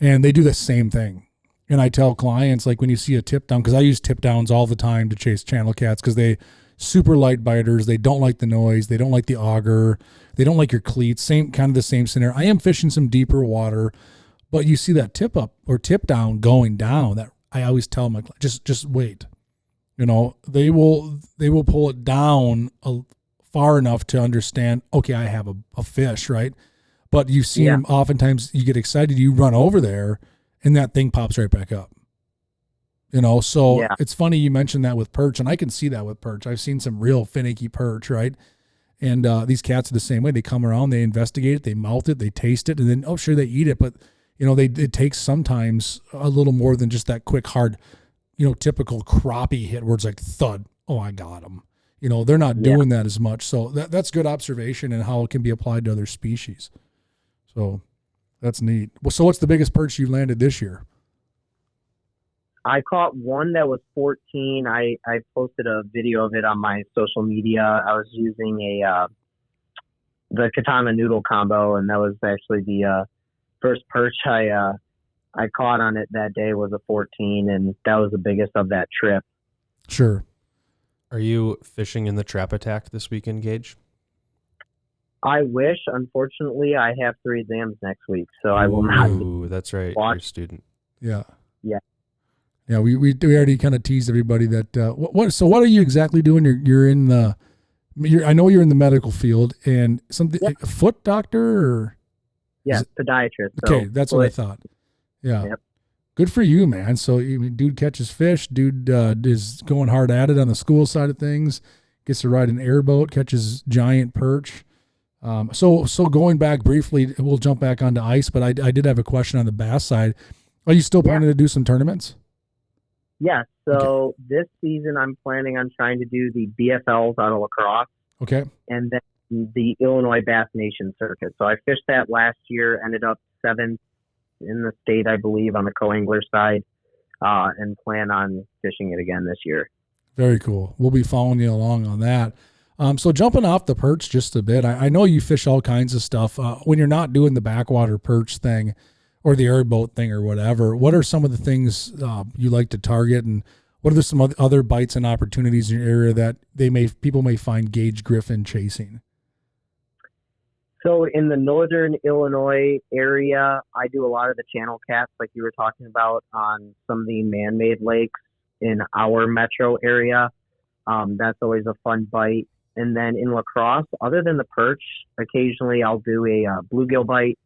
and they do the same thing. And I tell clients, like when you see a tip down, because I use tip downs all the time to chase channel cats because they super light biters. They don't like the noise. They don't like the auger. They don't like your cleats. Kind of the same scenario. I am fishing some deeper water, but you see that tip up or tip down going down. That I always tell them, like, just wait. They will pull it down far enough to understand. Okay, I have a fish, right? But you see them. Oftentimes, you get excited. You run over there, and that thing pops right back up. It's funny you mentioned that with perch, and I can see that with perch. I've seen some real finicky perch, right? And these cats are the same way. They come around, they investigate it, they mouth it, they taste it, and then, sure, they eat it. But, it takes sometimes a little more than just that quick, hard, typical crappie hit where it's like thud. Oh, I got them. They're not doing that as much. So that's good observation and how it can be applied to other species. So that's neat. Well, so what's the biggest perch you landed this year? I caught one that was 14. I posted a video of it on my social media. I was using the katana noodle combo, and that was actually the first perch I caught on it that day was a 14, and that was the biggest of that trip. Sure. Are you fishing in the trap attack this weekend, Gage? I wish. Unfortunately, I have 3 exams next week, so I will not. Ooh, that's right. You're a student. Yeah. Yeah. Yeah, we already kind of teased everybody that what are you exactly doing? You're in the I know you're in the medical field and something a foot doctor or podiatrist. Okay, that's what I thought. Yeah. Yep. Good for you, man. So dude catches fish, dude is going hard at it on the school side of things, gets to ride an airboat, catches giant perch. So going back briefly, we'll jump back onto ice, but I did have a question on the bass side. Are you still planning to do some tournaments? Yeah, so This season I'm planning on trying to do the BFLs out of La Crosse. Okay. And then the Illinois Bass Nation Circuit. So I fished that last year, ended up 7th in the state, I believe, on the co-angler side, and plan on fishing it again this year. Very cool. We'll be following you along on that. So jumping off the perch just a bit, I know you fish all kinds of stuff. When you're not doing the backwater perch thing, or the airboat thing or whatever, what are some of the things you like to target, and what are some other bites and opportunities in your area that people may find Gage Griffin chasing? So in the northern Illinois area, I do a lot of the channel cats like you were talking about on some of the man-made lakes in our metro area. That's always a fun bite. And then in La Crosse, other than the perch, occasionally I'll do a bluegill bite.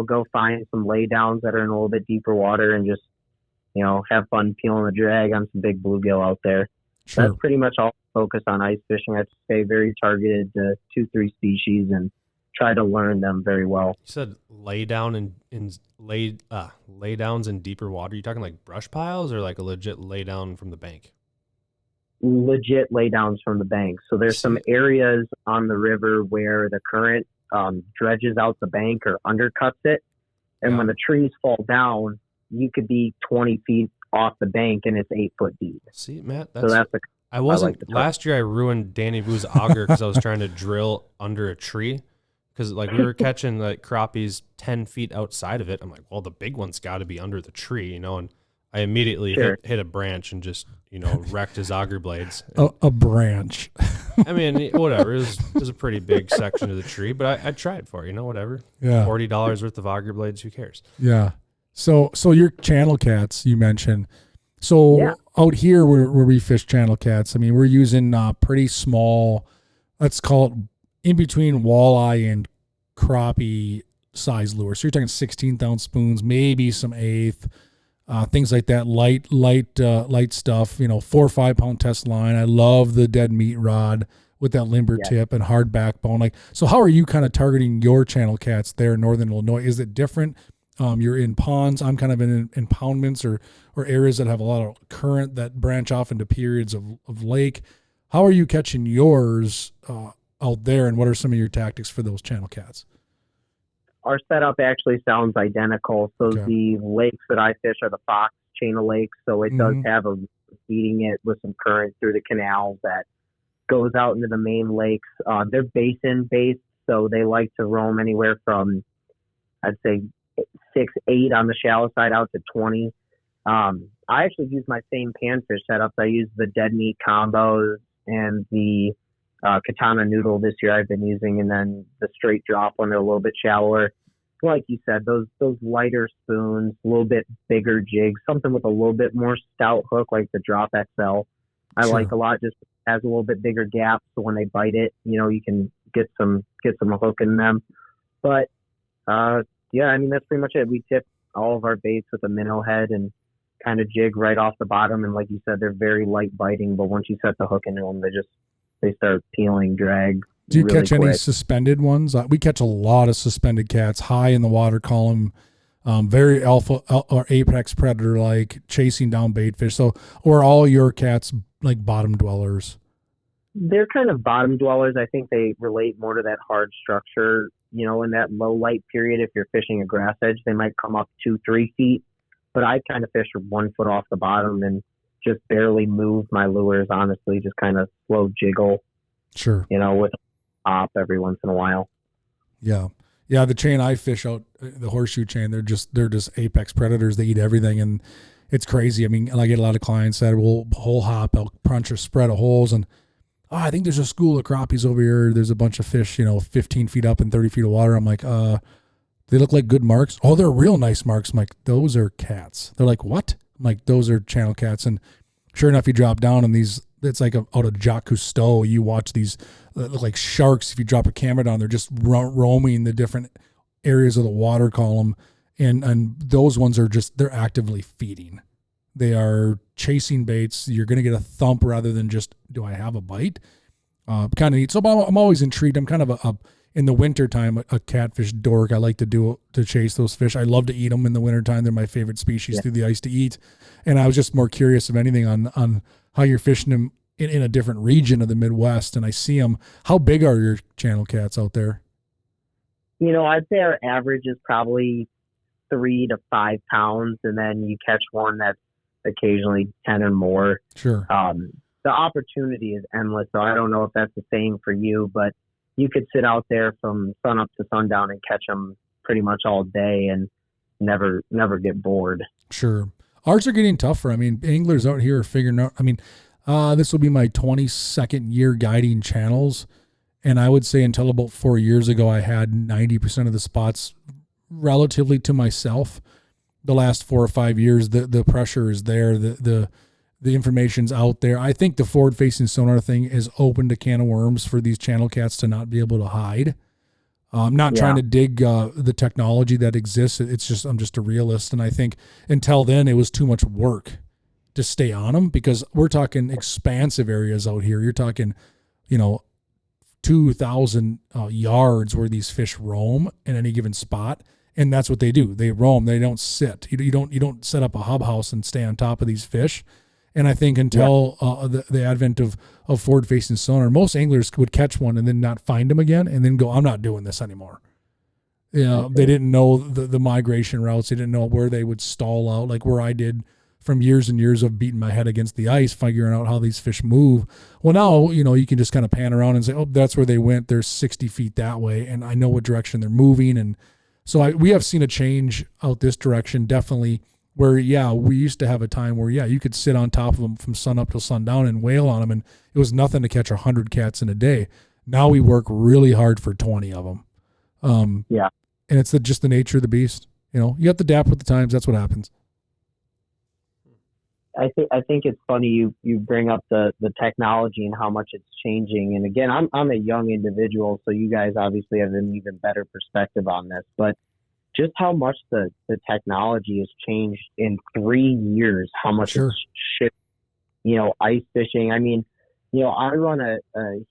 Go find some laydowns that are in a little bit deeper water and just, have fun peeling the drag on some big bluegill out there. Sure. That's pretty much all focus on ice fishing. I stay very targeted to 2-3 species and try to learn them very well. You said laydown in laydowns in deeper water. You talking like brush piles or like a legit laydown from the bank? Legit laydowns from the bank. So there's some areas on the river where the current dredges out the bank or undercuts it. And when the trees fall down, you could be 20 feet off the bank and it's 8 foot deep. See, Matt, last year I ruined Danny Vu's auger because I was trying to drill under a tree because like we were catching like crappies 10 feet outside of it. I'm like, well, the big one's got to be under the tree, and I immediately hit a branch and just, wrecked his auger blades. A branch. I mean, whatever. It was a pretty big section of the tree, but I tried for it, whatever. Yeah. $40 worth of auger blades. Who cares? Yeah. So your channel cats you mentioned. So out here where we fish channel cats, I mean, we're using pretty small, let's call it in between walleye and crappie size lures. So you're talking 16th ounce spoons, maybe some 1/8, things like that. Light stuff. 4 or 5 pound test line. I love the dead meat rod with that limber tip and hard backbone. Like, so how are you kind of targeting your channel cats there in Northern Illinois? Is it different? You're in ponds. I'm kind of in impoundments or areas that have a lot of current that branch off into periods of lake. How are you catching yours out there, and what are some of your tactics for those channel cats? Our setup actually sounds identical. So the lakes that I fish are the Fox chain of lakes. So it does have a feeding it with some current through the canals that goes out into the main lakes. They're basin based, so they like to roam anywhere from, I'd say, 6, 8 on the shallow side out to 20. I actually use my same panfish setups. I use the dead meat combos and the katana noodle this year I've been using, and then the straight drop when they're a little bit shallower. Like you said, those lighter spoons, a little bit bigger jigs, something with a little bit more stout hook like the Drop XL. I like a lot, just has a little bit bigger gap, so when they bite it, you can get some hook in them. But yeah, I mean, that's pretty much it. We tip all of our baits with a minnow head and kind of jig right off the bottom. And like you said, they're very light biting, but once you set the hook into them, they start peeling, drag. Do you really catch any quick. suspended ones? We catch a lot of suspended cats high in the water column, very alpha or apex predator like, chasing down bait fish. So, or all your cats like bottom dwellers? They're kind of bottom dwellers. I think they relate more to that hard structure. In that low light period, if you're fishing a grass edge, they might come up 2-3 feet. But I kind of fish 1 foot off the bottom and just barely move my lures, honestly, just kind of slow jiggle. Sure. With a pop every once in a while. Yeah. Yeah. The chain I fish out, the horseshoe chain, they're just apex predators. They eat everything. And it's crazy. I mean, I get a lot of clients that will hole hop, I'll punch a spread of holes, and I think there's a school of crappies over here. There's a bunch of fish, 15 feet up and 30 feet of water. I'm like, they look like good marks. Oh, they're real nice marks. I'm like, those are cats. They're like, what? I'm like, those are channel cats. And sure enough, you drop down and it's like out of Jacques Cousteau. You watch these look like sharks. If you drop a camera down, they're just roaming the different areas of the water column. And those ones are they're actively feeding. They are chasing baits. You're going to get a thump rather than just, do I have a bite? Kind of neat. So I'm always intrigued. I'm kind of in the wintertime, a catfish dork. I like to chase those fish. I love to eat them in the wintertime. They're my favorite species through the ice to eat. And I was just more curious of anything on how you're fishing them in a different region of the Midwest. And I see them. How big are your channel cats out there? I'd say our average is probably 3 to 5 pounds. And then you catch one that's occasionally 10 or more. Sure. The opportunity is endless. So I don't know if that's the same for you, but you could sit out there from sun up to sundown and catch them pretty much all day and never get bored. Sure. Ours are getting tougher. I mean, anglers out here are figuring out, this will be my 22nd year guiding channels. And I would say until about 4 years ago, I had 90% of the spots relatively to myself. The last 4 or 5 years, the pressure is there. The information's out there. I think the forward-facing sonar thing has opened a can of worms for these channel cats to not be able to hide. I'm not trying to dig the technology that exists. It's just, I'm just a realist. And I think until then, it was too much work to stay on them, because we're talking expansive areas out here. You're talking, 2,000 yards where these fish roam in any given spot. And that's what they do. They roam. They don't sit. You don't set up a hub house and stay on top of these fish. And I think until the advent of forward-facing sonar, most anglers would catch one and then not find them again, and then go, I'm not doing this anymore. They didn't know the migration routes. They didn't know where they would stall out, like where I did from years and years of beating my head against the ice, figuring out how these fish move. Well, now, you can just kind of pan around and say, oh, that's where they went. They're 60 feet that way, and I know what direction they're moving. And so we have seen a change out this direction, definitely, where, we used to have a time where, you could sit on top of them from sun up till sundown and wail on them, and it was nothing to catch 100 cats in a day. Now we work really hard for 20 of them. And it's just the nature of the beast. You have to adapt with the times. That's what happens. I think it's funny you bring up the technology and how much it's changing. And again, I'm a young individual, so you guys obviously have an even better perspective on this. But just how much the technology has changed in 3 years, how much Sure. it's shifted, ice fishing. I mean, I run a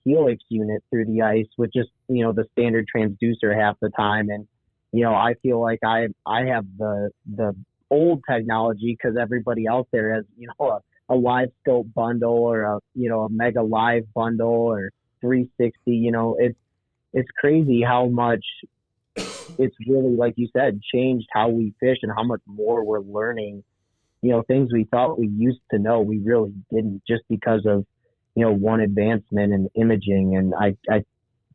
helix unit through the ice with just, the standard transducer half the time. And, I feel like I have the old technology because everybody out there has, a live scope bundle or a mega live bundle or 360. It's crazy how much it's really, like you said, changed how we fish and how much more we're learning. Things we thought we used to know, we really didn't, just because of one advancement in imaging. And I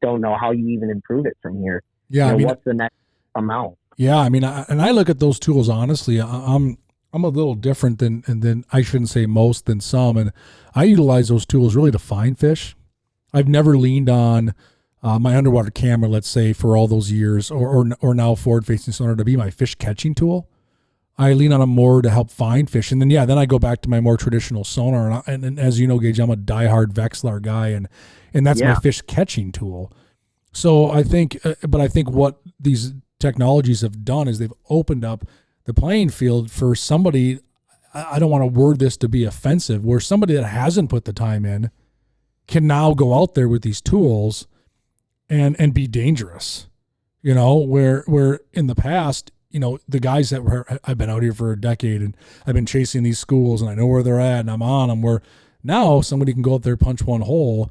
don't know how you even improve it from here. Yeah, what's the next amount? Yeah, I mean, I look at those tools honestly. I'm a little different than I shouldn't say most than some, and I utilize those tools really to find fish. I've never leaned on my underwater camera, let's say, for all those years, or now forward facing sonar to be my fish catching tool. I lean on them more to help find fish, and then I go back to my more traditional sonar. And as you know, Gage, I'm a diehard Vexilar guy, and that's my fish catching tool. So I think what these technologies have done is they've opened up the playing field for somebody. I don't want to word this to be offensive, where somebody that hasn't put the time in can now go out there with these tools and be dangerous. Where in the past, the guys I've been out here for a decade and I've been chasing these schools and I know where they're at and I'm on them, where now somebody can go out there, punch one hole,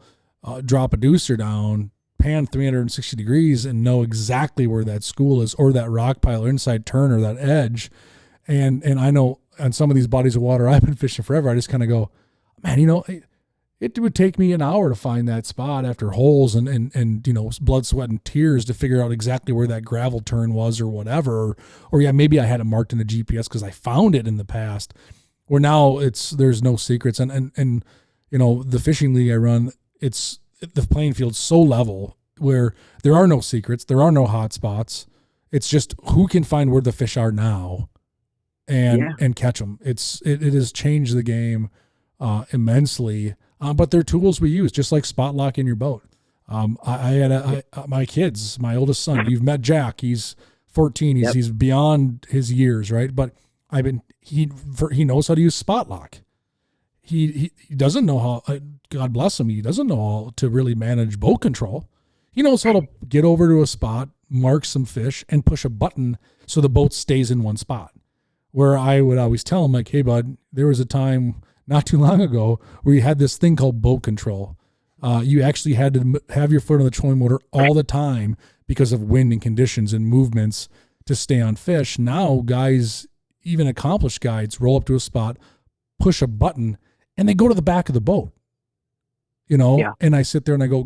drop a deucer down, pan 360 degrees and know exactly where that school is or that rock pile or inside turn or that edge. And I know on some of these bodies of water I've been fishing forever, I just kind of go, man, it would take me an hour to find that spot after holes and blood, sweat, and tears to figure out exactly where that gravel turn was or whatever. Or maybe I had it marked in the GPS because I found it in the past. Where now there's no secrets. And the fishing league I run, the playing field's so level where there are no secrets, there are no hot spots. It's just who can find where the fish are now and catch them. It has changed the game immensely. But they're tools we use, just like spot lock in your boat. I had my kids, my oldest son. You've met Jack. He's 14. He's beyond his years, right? But he knows how to use spot lock. He doesn't know how. God bless him. He doesn't know how to really manage boat control. He knows how to get over to a spot, mark some fish, and push a button so the boat stays in one spot. Where I would always tell him, like, hey, bud, there was a time not too long ago where you had this thing called boat control. You actually had to have your foot on the trolling motor all the time because of wind and conditions and movements to stay on fish. Now guys, even accomplished guides, roll up to a spot, push a button, and they go to the back of the boat. And I sit there and I go,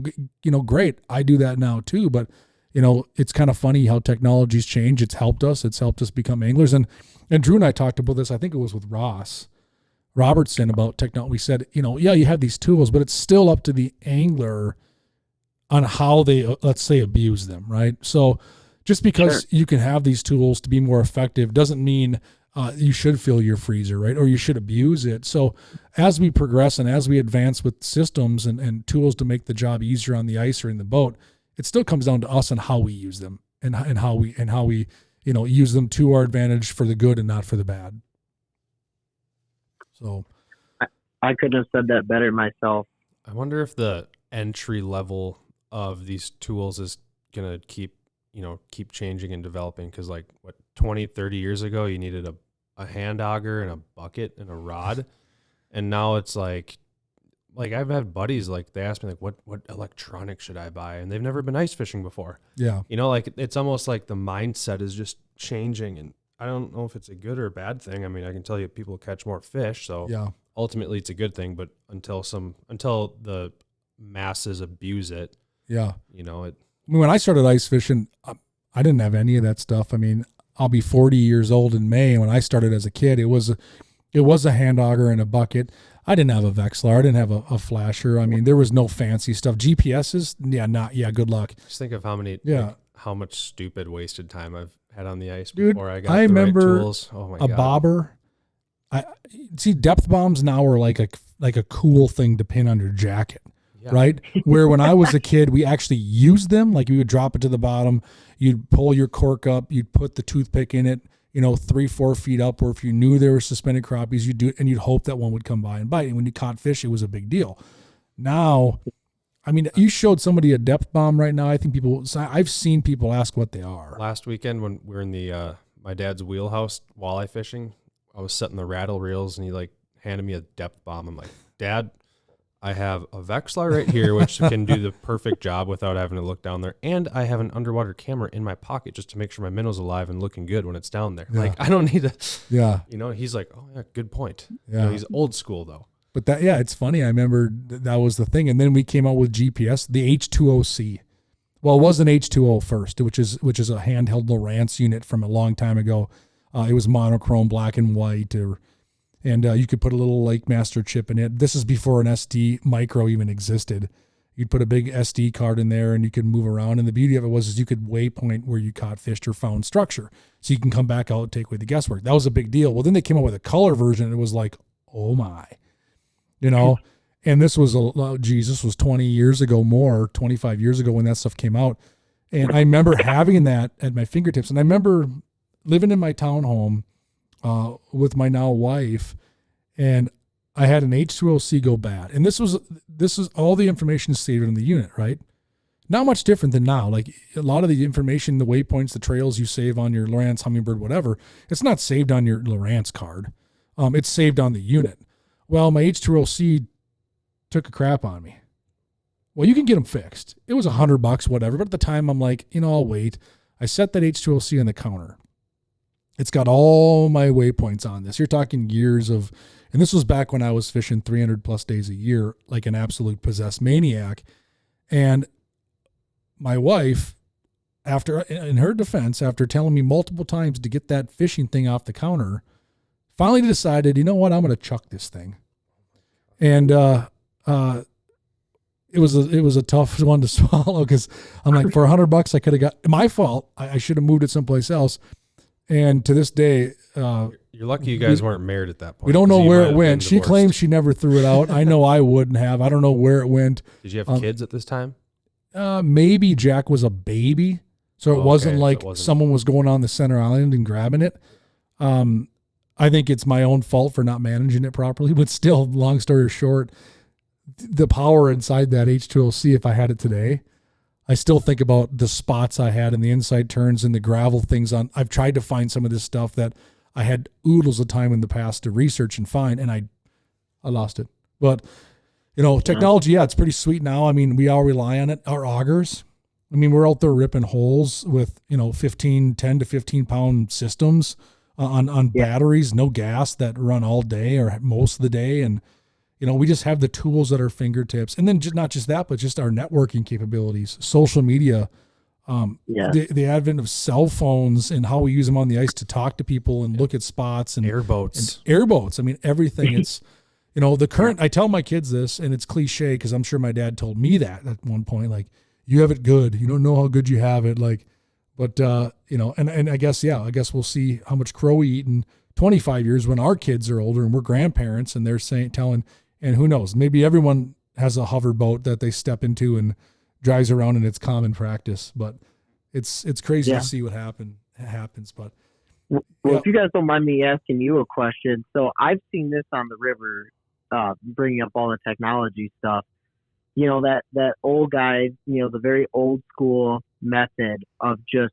great, I do that now too. But, it's kind of funny how technology's changed. It's helped us become anglers. And Drew and I talked about this, I think it was with Ross Robertson, about technology. We said, you have these tools, but it's still up to the angler on how they, let's say, abuse them, right? So just because you can have these tools to be more effective doesn't mean you should fill your freezer, right? Or you should abuse it. So as we progress and as we advance with systems and tools to make the job easier on the ice or in the boat, it still comes down to us and how we use them and how we use them to our advantage for the good and not for the bad. So I couldn't have said that better myself. I wonder if the entry level of these tools is going to keep changing and developing. Cause 20, 30 years ago, you needed a hand auger and a bucket and a rod. And now it's like I've had buddies, they ask me what electronics should I buy? And they've never been ice fishing before. Yeah. It's almost like the mindset is just changing, and I don't know if it's a good or a bad thing. I mean, I can tell you people catch more fish, so ultimately it's a good thing, but until the masses abuse it. Yeah. When I started ice fishing, I didn't have any of that stuff. I mean, I'll be 40 years old in May. And when I started as a kid, it was a hand auger and a bucket. I didn't have a Vexilar. I didn't have a flasher. I mean, there was no fancy stuff. GPSs, good luck. Just think of how much stupid wasted time I've had on the ice Dude, before I got the right tools. Oh my God. A bobber. I see depth bombs now are like a cool thing to pin on your jacket. Yeah. Right? Where when I was a kid, we actually used them. Like, we would drop it to the bottom. You'd pull your cork up. You'd put the toothpick in it, 3-4 feet up. Or if you knew there were suspended crappies, you'd do it, and you'd hope that one would come by and bite. And when you caught fish, it was a big deal. Now, I mean, you showed somebody a depth bomb right now. I think I've seen people ask what they are. Last weekend when we were in the my dad's wheelhouse walleye fishing, I was setting the rattle reels, and he handed me a depth bomb. I'm like, Dad, I have a Vexlar right here, which can do the perfect job without having to look down there. And I have an underwater camera in my pocket just to make sure my minnow's alive and looking good when it's down there. Yeah. I don't need to, he's like, oh yeah, good point. Yeah. He's old school though. But it's funny. I remember that was the thing. And then we came out with GPS, the H2OC. Well, it was an H2O first, which is a handheld Lowrance unit from a long time ago. It was monochrome, black and white, and you could put a little Lake Master chip in it. This is before an SD micro even existed. You'd put a big SD card in there, and you could move around. And the beauty of it was you could waypoint where you caught fish or found structure. So you can come back out and take away the guesswork. That was a big deal. Well, then they came out with a color version, and it was like, oh my. And this was, this was 20 years ago, 25 years ago when that stuff came out. And I remember having that at my fingertips. And I remember living in my townhome with my now wife, and I had an H2OC go bad. And this is all the information saved in the unit, right? Not much different than now. Like, a lot of the information, the waypoints, the trails you save on your Lowrance, Humminbird, whatever, it's not saved on your Lowrance card. It's saved on the unit. Well, my H2OC took a crap on me. Well, you can get them fixed. It was $100, whatever. But at the time, I'm like, I'll wait. I set that H2OC on the counter. It's got all my waypoints on this. You're talking years of, and this was back when I was fishing 300 plus days a year, like an absolute possessed maniac. And my wife, in her defense, after telling me multiple times to get that fishing thing off the counter, finally decided, you know what, I'm going to chuck this thing. And it was a tough one to swallow, because I'm like, for $100, I could have got, my fault. I should have moved it someplace else. And to this day, you're lucky you guys weren't married at that point. We don't know where it went. She claims she never threw it out. I know I wouldn't have. I don't know where it went. Did you have kids at this time? Maybe Jack was a baby, so it wasn't like someone was going on the center island and grabbing it. I think it's my own fault for not managing it properly, but still, long story short, the power inside that H2OC, if I had it today, I still think about the spots I had and the inside turns and the gravel things on. I've tried to find some of this stuff that I had oodles of time in the past to research and find, and I lost it. But, technology, it's pretty sweet now. I mean, we all rely on it. Our augers, I mean, we're out there ripping holes with, 10 to 15 pound systems on batteries, no gas, that run all day or most of the day. And, we just have the tools at our fingertips. And then not just that, but just our networking capabilities, social media, the advent of cell phones and how we use them on the ice to talk to people and look at spots and airboats. I mean, everything. It's, the current, I tell my kids this, and it's cliche, because I'm sure my dad told me that at one point, like, you have it good. You don't know how good you have it. Like, but, and I guess we'll see how much crow we eat in 25 years when our kids are older and we're grandparents, and they're telling, and who knows, maybe everyone has a hover boat that they step into and drives around, and it's common practice, but it's crazy to see what happens. But if you guys don't mind me asking you a question. So I've seen this on the river, bringing up all the technology stuff, that old guy, the very old school method of just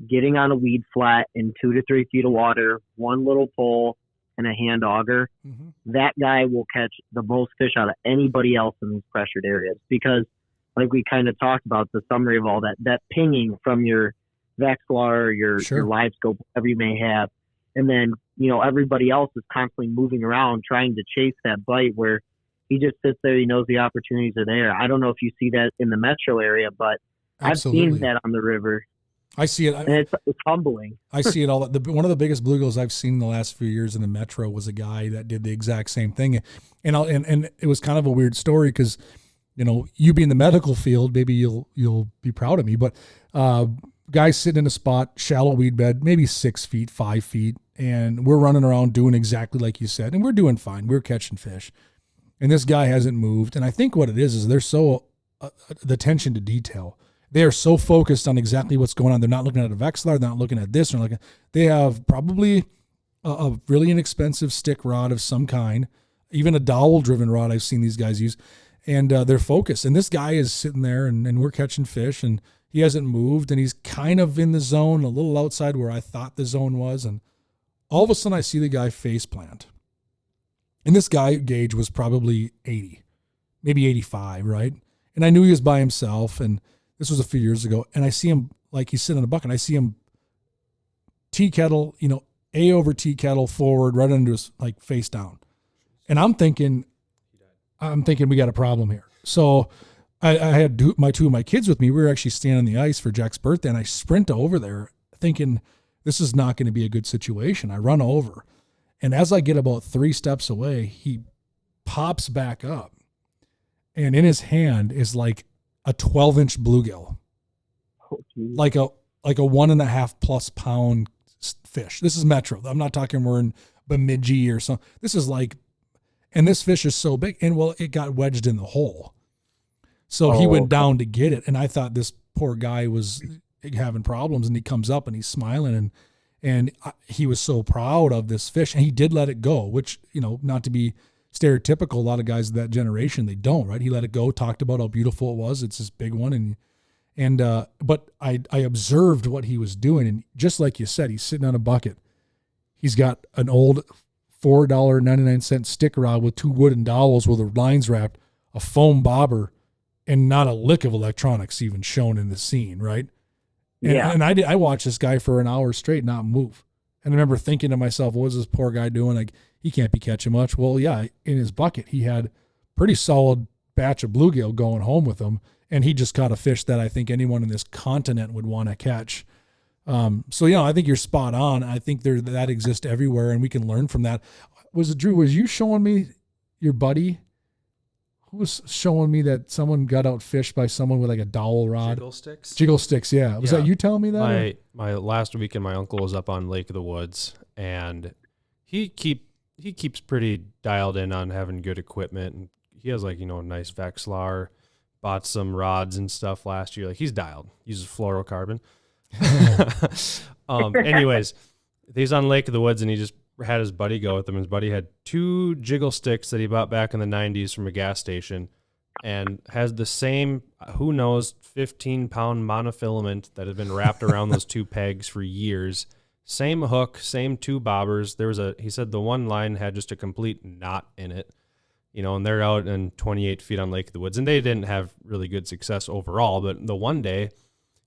getting on a weed flat in 2 to 3 feet of water, one little pole and a hand auger. Mm-hmm. That guy will catch the most fish out of anybody else in these pressured areas, because, like we kind of talked about, the summary of all that pinging from your Vexlar or your live scope, whatever you may have. And then, everybody else is constantly moving around trying to chase that bite, where he just sits there. He knows the opportunities are there. I don't know if you see that in the metro area, but Absolutely. I've seen that on the river. I see it. And it's humbling. I see it all. One of the biggest bluegills I've seen in the last few years in the metro was a guy that did the exact same thing. And it was kind of a weird story, because, you being in the medical field, maybe you'll be proud of me, but guy sitting in a spot, shallow weed bed, maybe 6 feet, 5 feet. and we're running around doing exactly like you said, and we're doing fine. We're catching fish, and this guy hasn't moved. And I think what it is they're so the attention to detail. They are so focused on exactly what's going on. They're not looking at a Vexlar. They're not looking at this. They have probably a really inexpensive stick rod of some kind, even a dowel-driven rod I've seen these guys use, and they're focused. And this guy is sitting there, and we're catching fish, and he hasn't moved, and he's kind of in the zone, a little outside where I thought the zone was, and all of a sudden I see the guy face plant. And this guy, Gage, was probably 80, maybe 85, right? And I knew he was by himself, and this was a few years ago, and I see him, like he's sitting in a bucket, and I see him tea kettle, A over tea kettle forward, right under his, like, face down. And I'm thinking we got a problem here. So I had two of my kids with me. We were actually standing on the ice for Jack's birthday, and I sprint over there thinking this is not going to be a good situation. I run over, and as I get about 3 steps away, he pops back up, and in his hand is like a 12-inch bluegill, like a 1.5 plus pound fish. This is Metro. I'm not talking we're in Bemidji or something. This is like, and this fish is so big, and well, it got wedged in the hole. So he went down to get it, and I thought this poor guy was having problems, and he comes up and he's smiling, and he was so proud of this fish, and he did let it go, which, not to be stereotypical, a lot of guys of that generation, they don't, right? He let it go, talked about how beautiful it was. It's this big one. But I observed what he was doing. And just like you said, he's sitting on a bucket. He's got an old $4.99 stick rod with 2 wooden dowels where the line's wrapped, a foam bobber, and not a lick of electronics even shown in the scene, right? And I watched this guy for an hour straight not move. And I remember thinking to myself, what is this poor guy doing? Like, he can't be catching much. Well, yeah, in his bucket, he had pretty solid batch of bluegill going home with him, and he just caught a fish that I think anyone in this continent would want to catch. So, I think you're spot on. I think that exists everywhere, and we can learn from that. Drew, was you showing me your buddy who was showing me that someone got outfished by someone with like a dowel rod? Jiggle sticks, yeah. Was that you telling me that? My last weekend, my uncle was up on Lake of the Woods, and he keeps pretty dialed in on having good equipment, and he has a nice Vexlar, bought some rods and stuff last year. Like, he's dialed, uses fluorocarbon. Anyways, he's on Lake of the Woods, and he just had his buddy go with him. His buddy had 2 jiggle sticks that he bought back in the 90s from a gas station, and has the same, 15-pound monofilament that had been wrapped around those 2 pegs for years. Same hook, same 2 bobbers. He said the one line had just a complete knot in it, and they're out in 28 feet on Lake of the Woods, and they didn't have really good success overall. But the one day,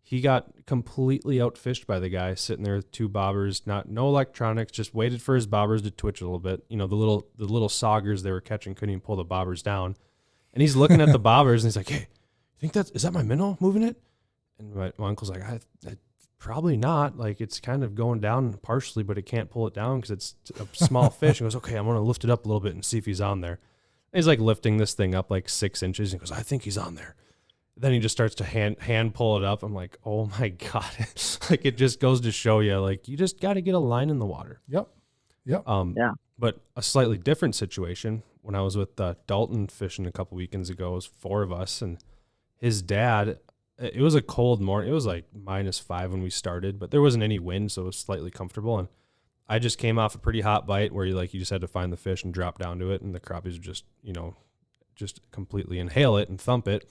he got completely outfished by the guy sitting there with 2 bobbers, no electronics, just waited for his bobbers to twitch a little bit. The little saugers they were catching couldn't even pull the bobbers down. And he's looking at the bobbers, and he's like, "Hey, is that my minnow moving it?" And my uncle's like, I probably not. Like, it's kind of going down partially, but it can't pull it down because it's a small fish. And goes, "Okay, I'm going to lift it up a little bit and see if he's on there." And he's like lifting this thing up like 6 inches, and goes, "I think he's on there." Then he just starts to hand pull it up. I'm like, oh my God. Like, it just goes to show you, like, you just got to get a line in the water. Yep. But a slightly different situation, when I was with Dalton fishing a couple weekends ago, it was 4 of us, and his dad, it was a cold morning. It was like -5 when we started, but there wasn't any wind, so it was slightly comfortable. And I just came off a pretty hot bite where you just had to find the fish and drop down to it, and the crappies would just, just completely inhale it and thump it.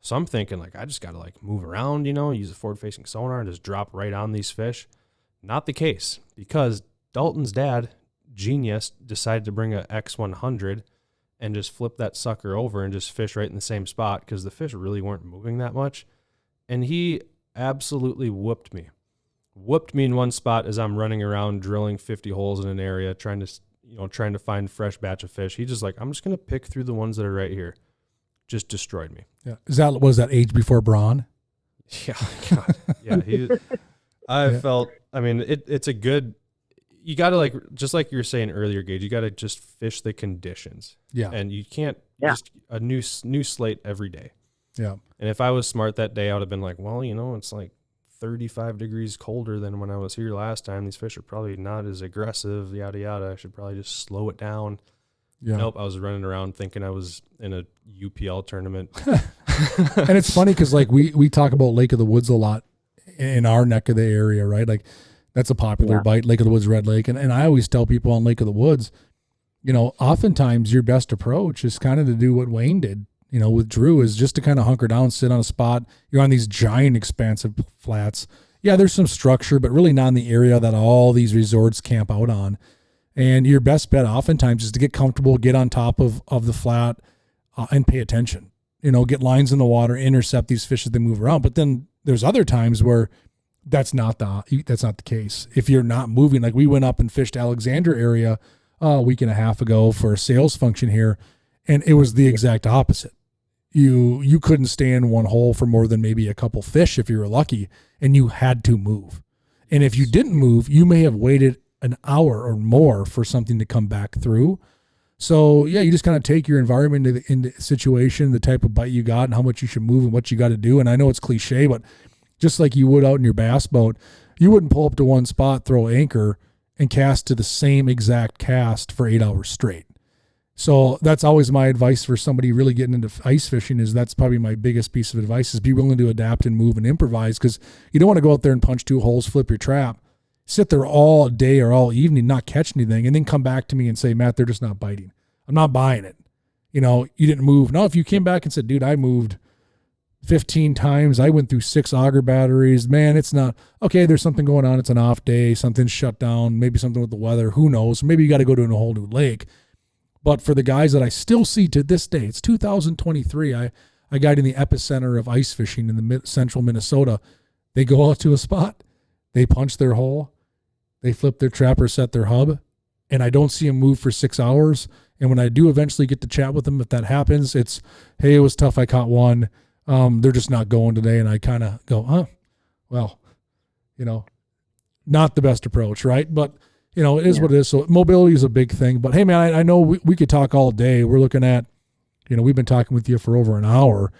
So I'm thinking, like, I just got to move around, use a forward-facing sonar and just drop right on these fish. Not the case, because Dalton's dad, genius, decided to bring a X100 and just flip that sucker over and just fish right in the same spot, because the fish really weren't moving that much. And he absolutely whooped me in one spot as I'm running around drilling 50 holes in an area, trying to find a fresh batch of fish. He just I'm just going to pick through the ones that are right here. Just destroyed me. Yeah. Was that age before brawn? Yeah. God. Yeah. It's a good, you got to just like you were saying earlier, Gage, you got to just fish the conditions. Yeah. And you can't just a new slate every day. Yeah. And if I was smart that day, I would have been like, well, it's like 35 degrees colder than when I was here last time. These fish are probably not as aggressive, yada, yada. I should probably just slow it down. Yeah. Nope, I was running around thinking I was in a UPL tournament. And it's funny because, like, we talk about Lake of the Woods a lot in our neck of the area, right? Like, that's a popular bite, Lake of the Woods, Red Lake. And I always tell people on Lake of the Woods, you know, oftentimes your best approach is kind of to do what Wayne did, you know, with Drew, is just to kind of hunker down, sit on a spot. You're on these giant, expansive flats. Yeah, there's some structure, but really not in the area that all these resorts camp out on. And your best bet oftentimes is to get comfortable, get on top of the flat, and pay attention. You know, get lines in the water, intercept these fish as they move around. But then there's other times where that's not the case. If you're not moving, like we went up and fished Alexander area a week and a half ago for a sales function here, and it was the exact opposite. You couldn't stay in one hole for more than maybe a couple fish if you were lucky, and you had to move. And if you didn't move, you may have waited an hour or more for something to come back through. So yeah, you just kind of take your environment into the situation, the type of bite you got and how much you should move and what you got to do. And I know it's cliche, but just like you would out in your bass boat, you wouldn't pull up to one spot, throw anchor, and cast to the same exact cast for 8 hours straight. So that's always my advice for somebody really getting into ice fishing. Is that's probably my biggest piece of advice, is be willing to adapt and move and improvise, because you don't want to go out there and punch 2 holes, flip your trap, sit there all day or all evening, not catch anything, and then come back to me and say, Matt, they're just not biting. I'm not buying it. You know, you didn't move. Now, if you came back and said, dude, I moved 15 times, I went through 6 auger batteries, man, it's not okay. There's something going on. It's an off day. Something's shut down. Maybe something with the weather. Who knows? Maybe you got to go to a whole new lake. But for the guys that I still see to this day, it's 2023. I got in the epicenter of ice fishing in the central Minnesota. They go out to a spot, they punch their hole, they flip their trap or set their hub, and I don't see them move for 6 hours. And when I do eventually get to chat with them, if that happens, it's, hey, it was tough. I caught one. They're just not going today. And I kind of go, huh, well, you know, not the best approach, right? But, you know, it is what it is. So mobility is a big thing. But, hey, man, I know we could talk all day. We're looking at, you know, we've been talking with you for over an hour.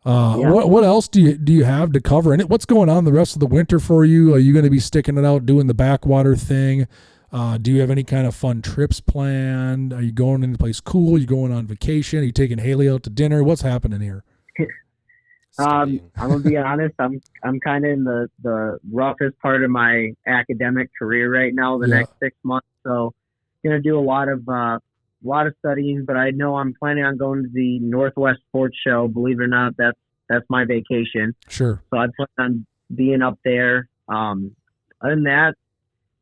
What else do you have to cover? And what's going on the rest of the winter for you? Are you going to be sticking it out, doing the backwater thing? Do you have any kind of fun trips planned? Are you going into a place cool? Are you going on vacation? Are you taking Haley out to dinner? What's happening here? I'm gonna be honest. I'm kind of in the roughest part of my academic career right now. The next 6 months, so gonna do a lot of studying. But I know I'm planning on going to the Northwest Sports Show. Believe it or not, that's my vacation. Sure. So I plan on being up there. Other than that,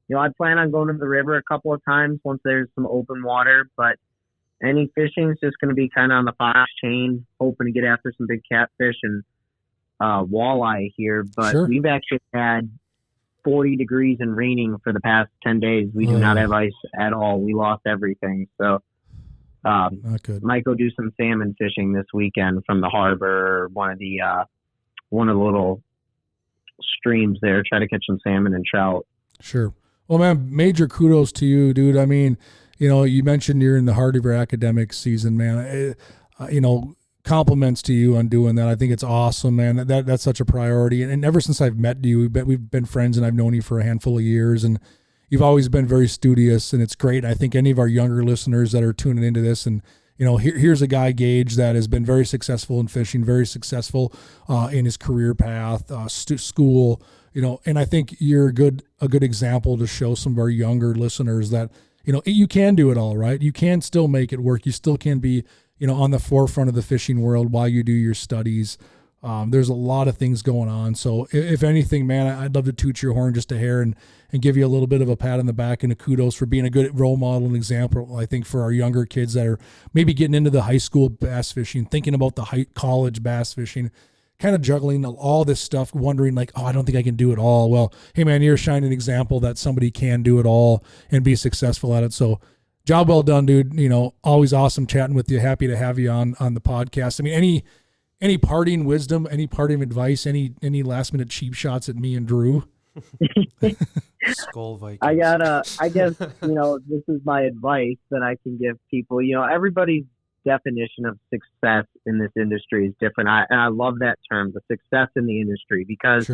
you know, I plan on going to the river a couple of times once there's some open water. But any fishing is just going to be kind of on the fox chain, hoping to get after some big catfish and walleye here. But we've actually had 40 degrees and raining for the past 10 days. We do not have ice at all. We lost everything. So not good. Might go do some salmon fishing this weekend from the harbor or one of the little streams there. Try to catch some salmon and trout. Sure. Well, man, major kudos to you, dude. I mean, you know, you mentioned you're in the heart of your academic season, man. You know, compliments to you on doing that. I think it's awesome, man. That's such a priority. And ever since I've met you, we've been friends, and I've known you for a handful of years, and you've always been very studious, and it's great. I think any of our younger listeners that are tuning into this, and you know, here's a guy, Gage, that has been very successful in fishing, very successful in his career path, school, you know, and I think you're a good example to show some of our younger listeners that, you know, you can do it all, right? You can still make it work. You still can be, you know, on the forefront of the fishing world while you do your studies. There's a lot of things going on. So if anything, man, I'd love to toot your horn just a hair and give you a little bit of a pat on the back and a kudos for being a good role model and example, I think, for our younger kids that are maybe getting into the high school bass fishing, thinking about the college bass fishing, kind of juggling all this stuff, wondering like, oh, I don't think I can do it all. Well, hey, man, you're a shining example that somebody can do it all and be successful at it. So job well done, dude. You know, always awesome chatting with you. Happy to have you on the podcast. I mean, any parting wisdom, any parting advice, any last minute cheap shots at me and Drew? Skull Vikings. I guess, you know, this is my advice that I can give people. You know, everybody's definition of success in this industry is different. I love that term, the success in the industry, because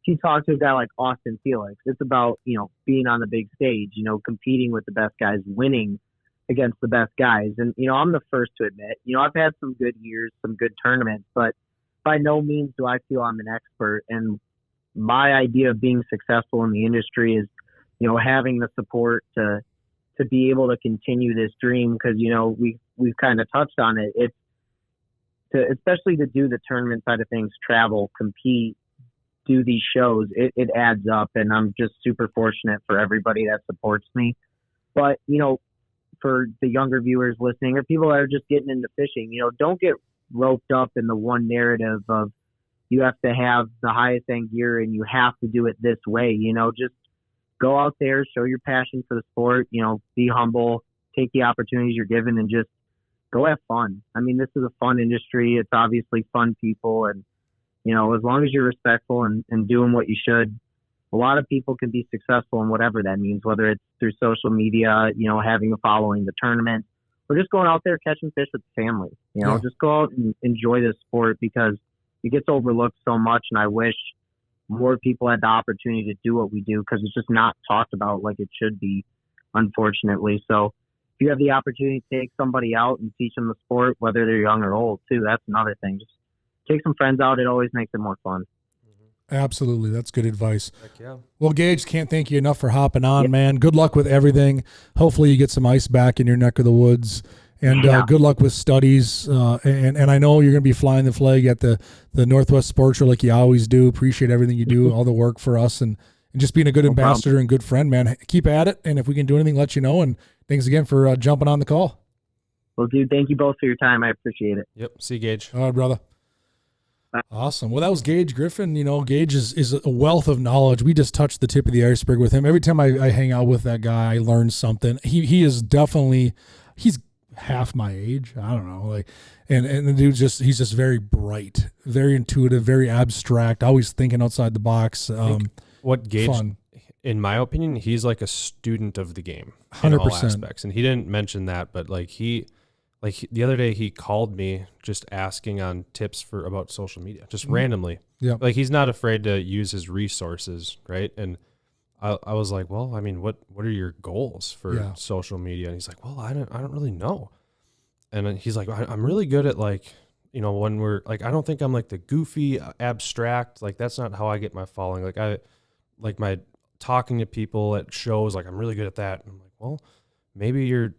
you talk to a guy like Austin Felix, it's about, being on the big stage, competing with the best guys, winning against the best guys. And, I'm the first to admit, I've had some good years, some good tournaments, but by no means do I feel I'm an expert. And my idea of being successful in the industry is, having the support to be able to continue this dream. Cause, we've kind of touched on it. It's especially to do the tournament side of things, travel, compete, do these shows, it adds up. And I'm just super fortunate for everybody that supports me. But, for the younger viewers listening or people that are just getting into fishing, don't get roped up in the one narrative of you have to have the highest end gear and you have to do it this way. Just go out there, show your passion for the sport, be humble, take the opportunities you're given, and just go have fun. I mean, this is a fun industry. It's obviously fun people. And, as long as you're respectful and doing what you should, a lot of people can be successful in whatever that means, whether it's through social media, having a following, the tournament, or just going out there catching fish with the family. Just go out and enjoy this sport because it gets overlooked so much. And I wish more people had the opportunity to do what we do because it's just not talked about like it should be, unfortunately. So if you have the opportunity to take somebody out and teach them the sport, whether they're young or old too, that's another thing. Just take some friends out. It always makes it more fun. Absolutely. That's good advice. Heck yeah. Well, Gage, can't thank you enough for hopping on, man. Good luck with everything. Hopefully you get some ice back in your neck of the woods. And good luck with studies. And I know you're going to be flying the flag at the Northwest Sports Show like you always do. Appreciate everything you do, all the work for us, and just being a good ambassador and good friend, man. Keep at it. And if we can do anything, let you know. And thanks again for jumping on the call. Well, dude, thank you both for your time. I appreciate it. Yep. See you, Gage. All right, brother. Awesome. Well, that was Gage Griffin. Gage is a wealth of knowledge. We just touched the tip of the iceberg with him. Every time I hang out with that guy, I learn something. He is definitely, he's half my age. I don't know. And the dude's he's just very bright, very intuitive, very abstract, always thinking outside the box. What Gage, fun. In my opinion, he's like a student of the game in 100%. all aspects. And he didn't mention that, but the other day he called me just asking on tips about social media, just randomly. Yeah. He's not afraid to use his resources. Right. And I was like, well, I mean, what are your goals for social media? And he's like, well, I don't really know. And then he's like, I'm really good at when we're I don't think I'm the goofy abstract, that's not how I get my following. I my talking to people at shows, I'm really good at that. And I'm like, well, maybe you're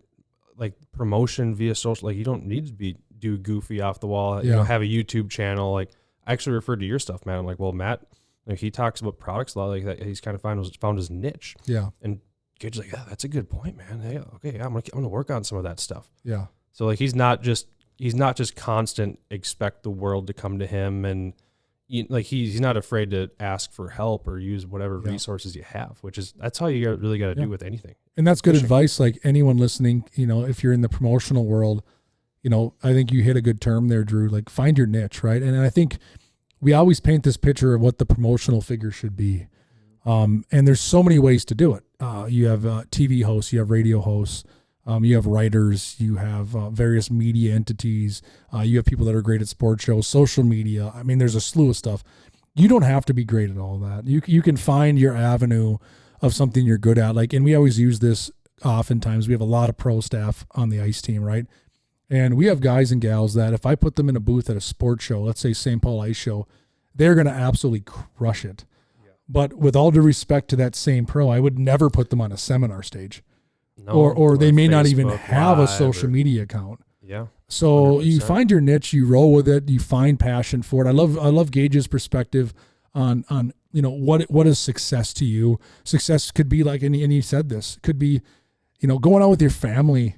promotion via social, you don't need to do goofy off the wall, have a YouTube channel. I actually referred to your stuff, man. I'm like, well, Matt, he talks about products a lot like that. He's kind of found his niche. Yeah. And Gage's like, yeah, that's a good point, man. Hey, okay, I'm gonna work on some of that stuff. Yeah. So he's not just constant expect the world to come to him, and he's not afraid to ask for help or use whatever resources you have, that's how you really got to do with anything. And that's good advice. Anyone listening, if you're in the promotional world, I think you hit a good term there, Drew, find your niche, right? And I think we always paint this picture of what the promotional figure should be. And there's so many ways to do it. You have TV hosts, you have radio hosts, you have writers, you have various media entities, you have people that are great at sports shows, social media. I mean, there's a slew of stuff. You don't have to be great at all that. You can find your avenue of something you're good at. And we always use this oftentimes. We have a lot of pro staff on the ice team, right? And we have guys and gals that if I put them in a booth at a sports show, let's say St. Paul Ice Show, they're going to absolutely crush it. Yeah. But with all due respect to that same pro, I would never put them on a seminar stage. No, or they may Facebook not even have a social media account. Yeah. So 100%. You find your niche, you roll with it, you find passion for it. I love Gage's perspective on what is success to you. Success could be and he said this, could be, going out with your family,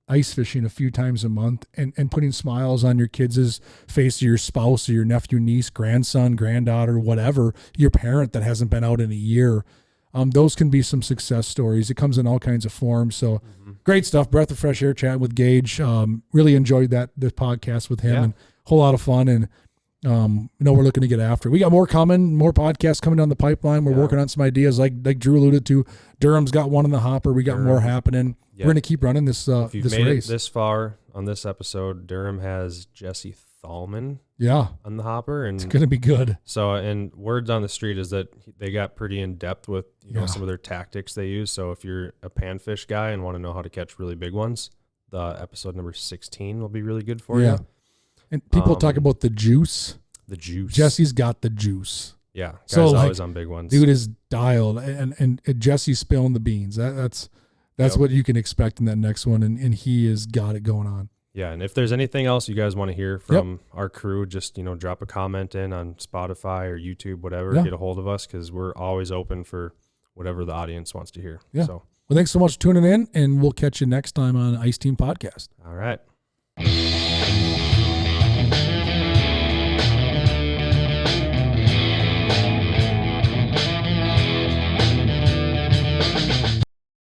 ice fishing a few times a month and putting smiles on your kids' face, or your spouse or your nephew, niece, grandson, granddaughter, whatever, your parent that hasn't been out in a year. Those can be some success stories. It comes in all kinds of forms. So great stuff. Breath of fresh air chat with Gage. Really enjoyed the podcast with him and a whole lot of fun. And, we're looking to get after it. We got more podcasts coming down the pipeline. We're working on some ideas like Drew alluded to. Durham's got one in the hopper. We got more happening. Yep. We're going to keep running this, if you've this made race. It this far on this episode, Durham has Jesse Thalman Yeah. on the hopper. And It's going to be good. so, and words on the street is that they got pretty in depth with, you know, some of their tactics they use. So if you're a panfish guy and want to know how to catch really big ones, the episode number 16 will be really good for you. And people talk about the juice. The juice. Jesse's got the juice. Yeah. Guys So, like, always on big ones. Dude is dialed, and Jesse's spilling the beans. That's what you can expect in that next one, and he has got it going on. Yeah, and if there's anything else you guys want to hear from our crew, just, you know, drop a comment in on Spotify or YouTube, whatever. Get a hold of us, because we're always open for whatever the audience wants to hear. Yeah. So, well, thanks so much for tuning in, and we'll catch you next time on Ice Team Podcast. all right.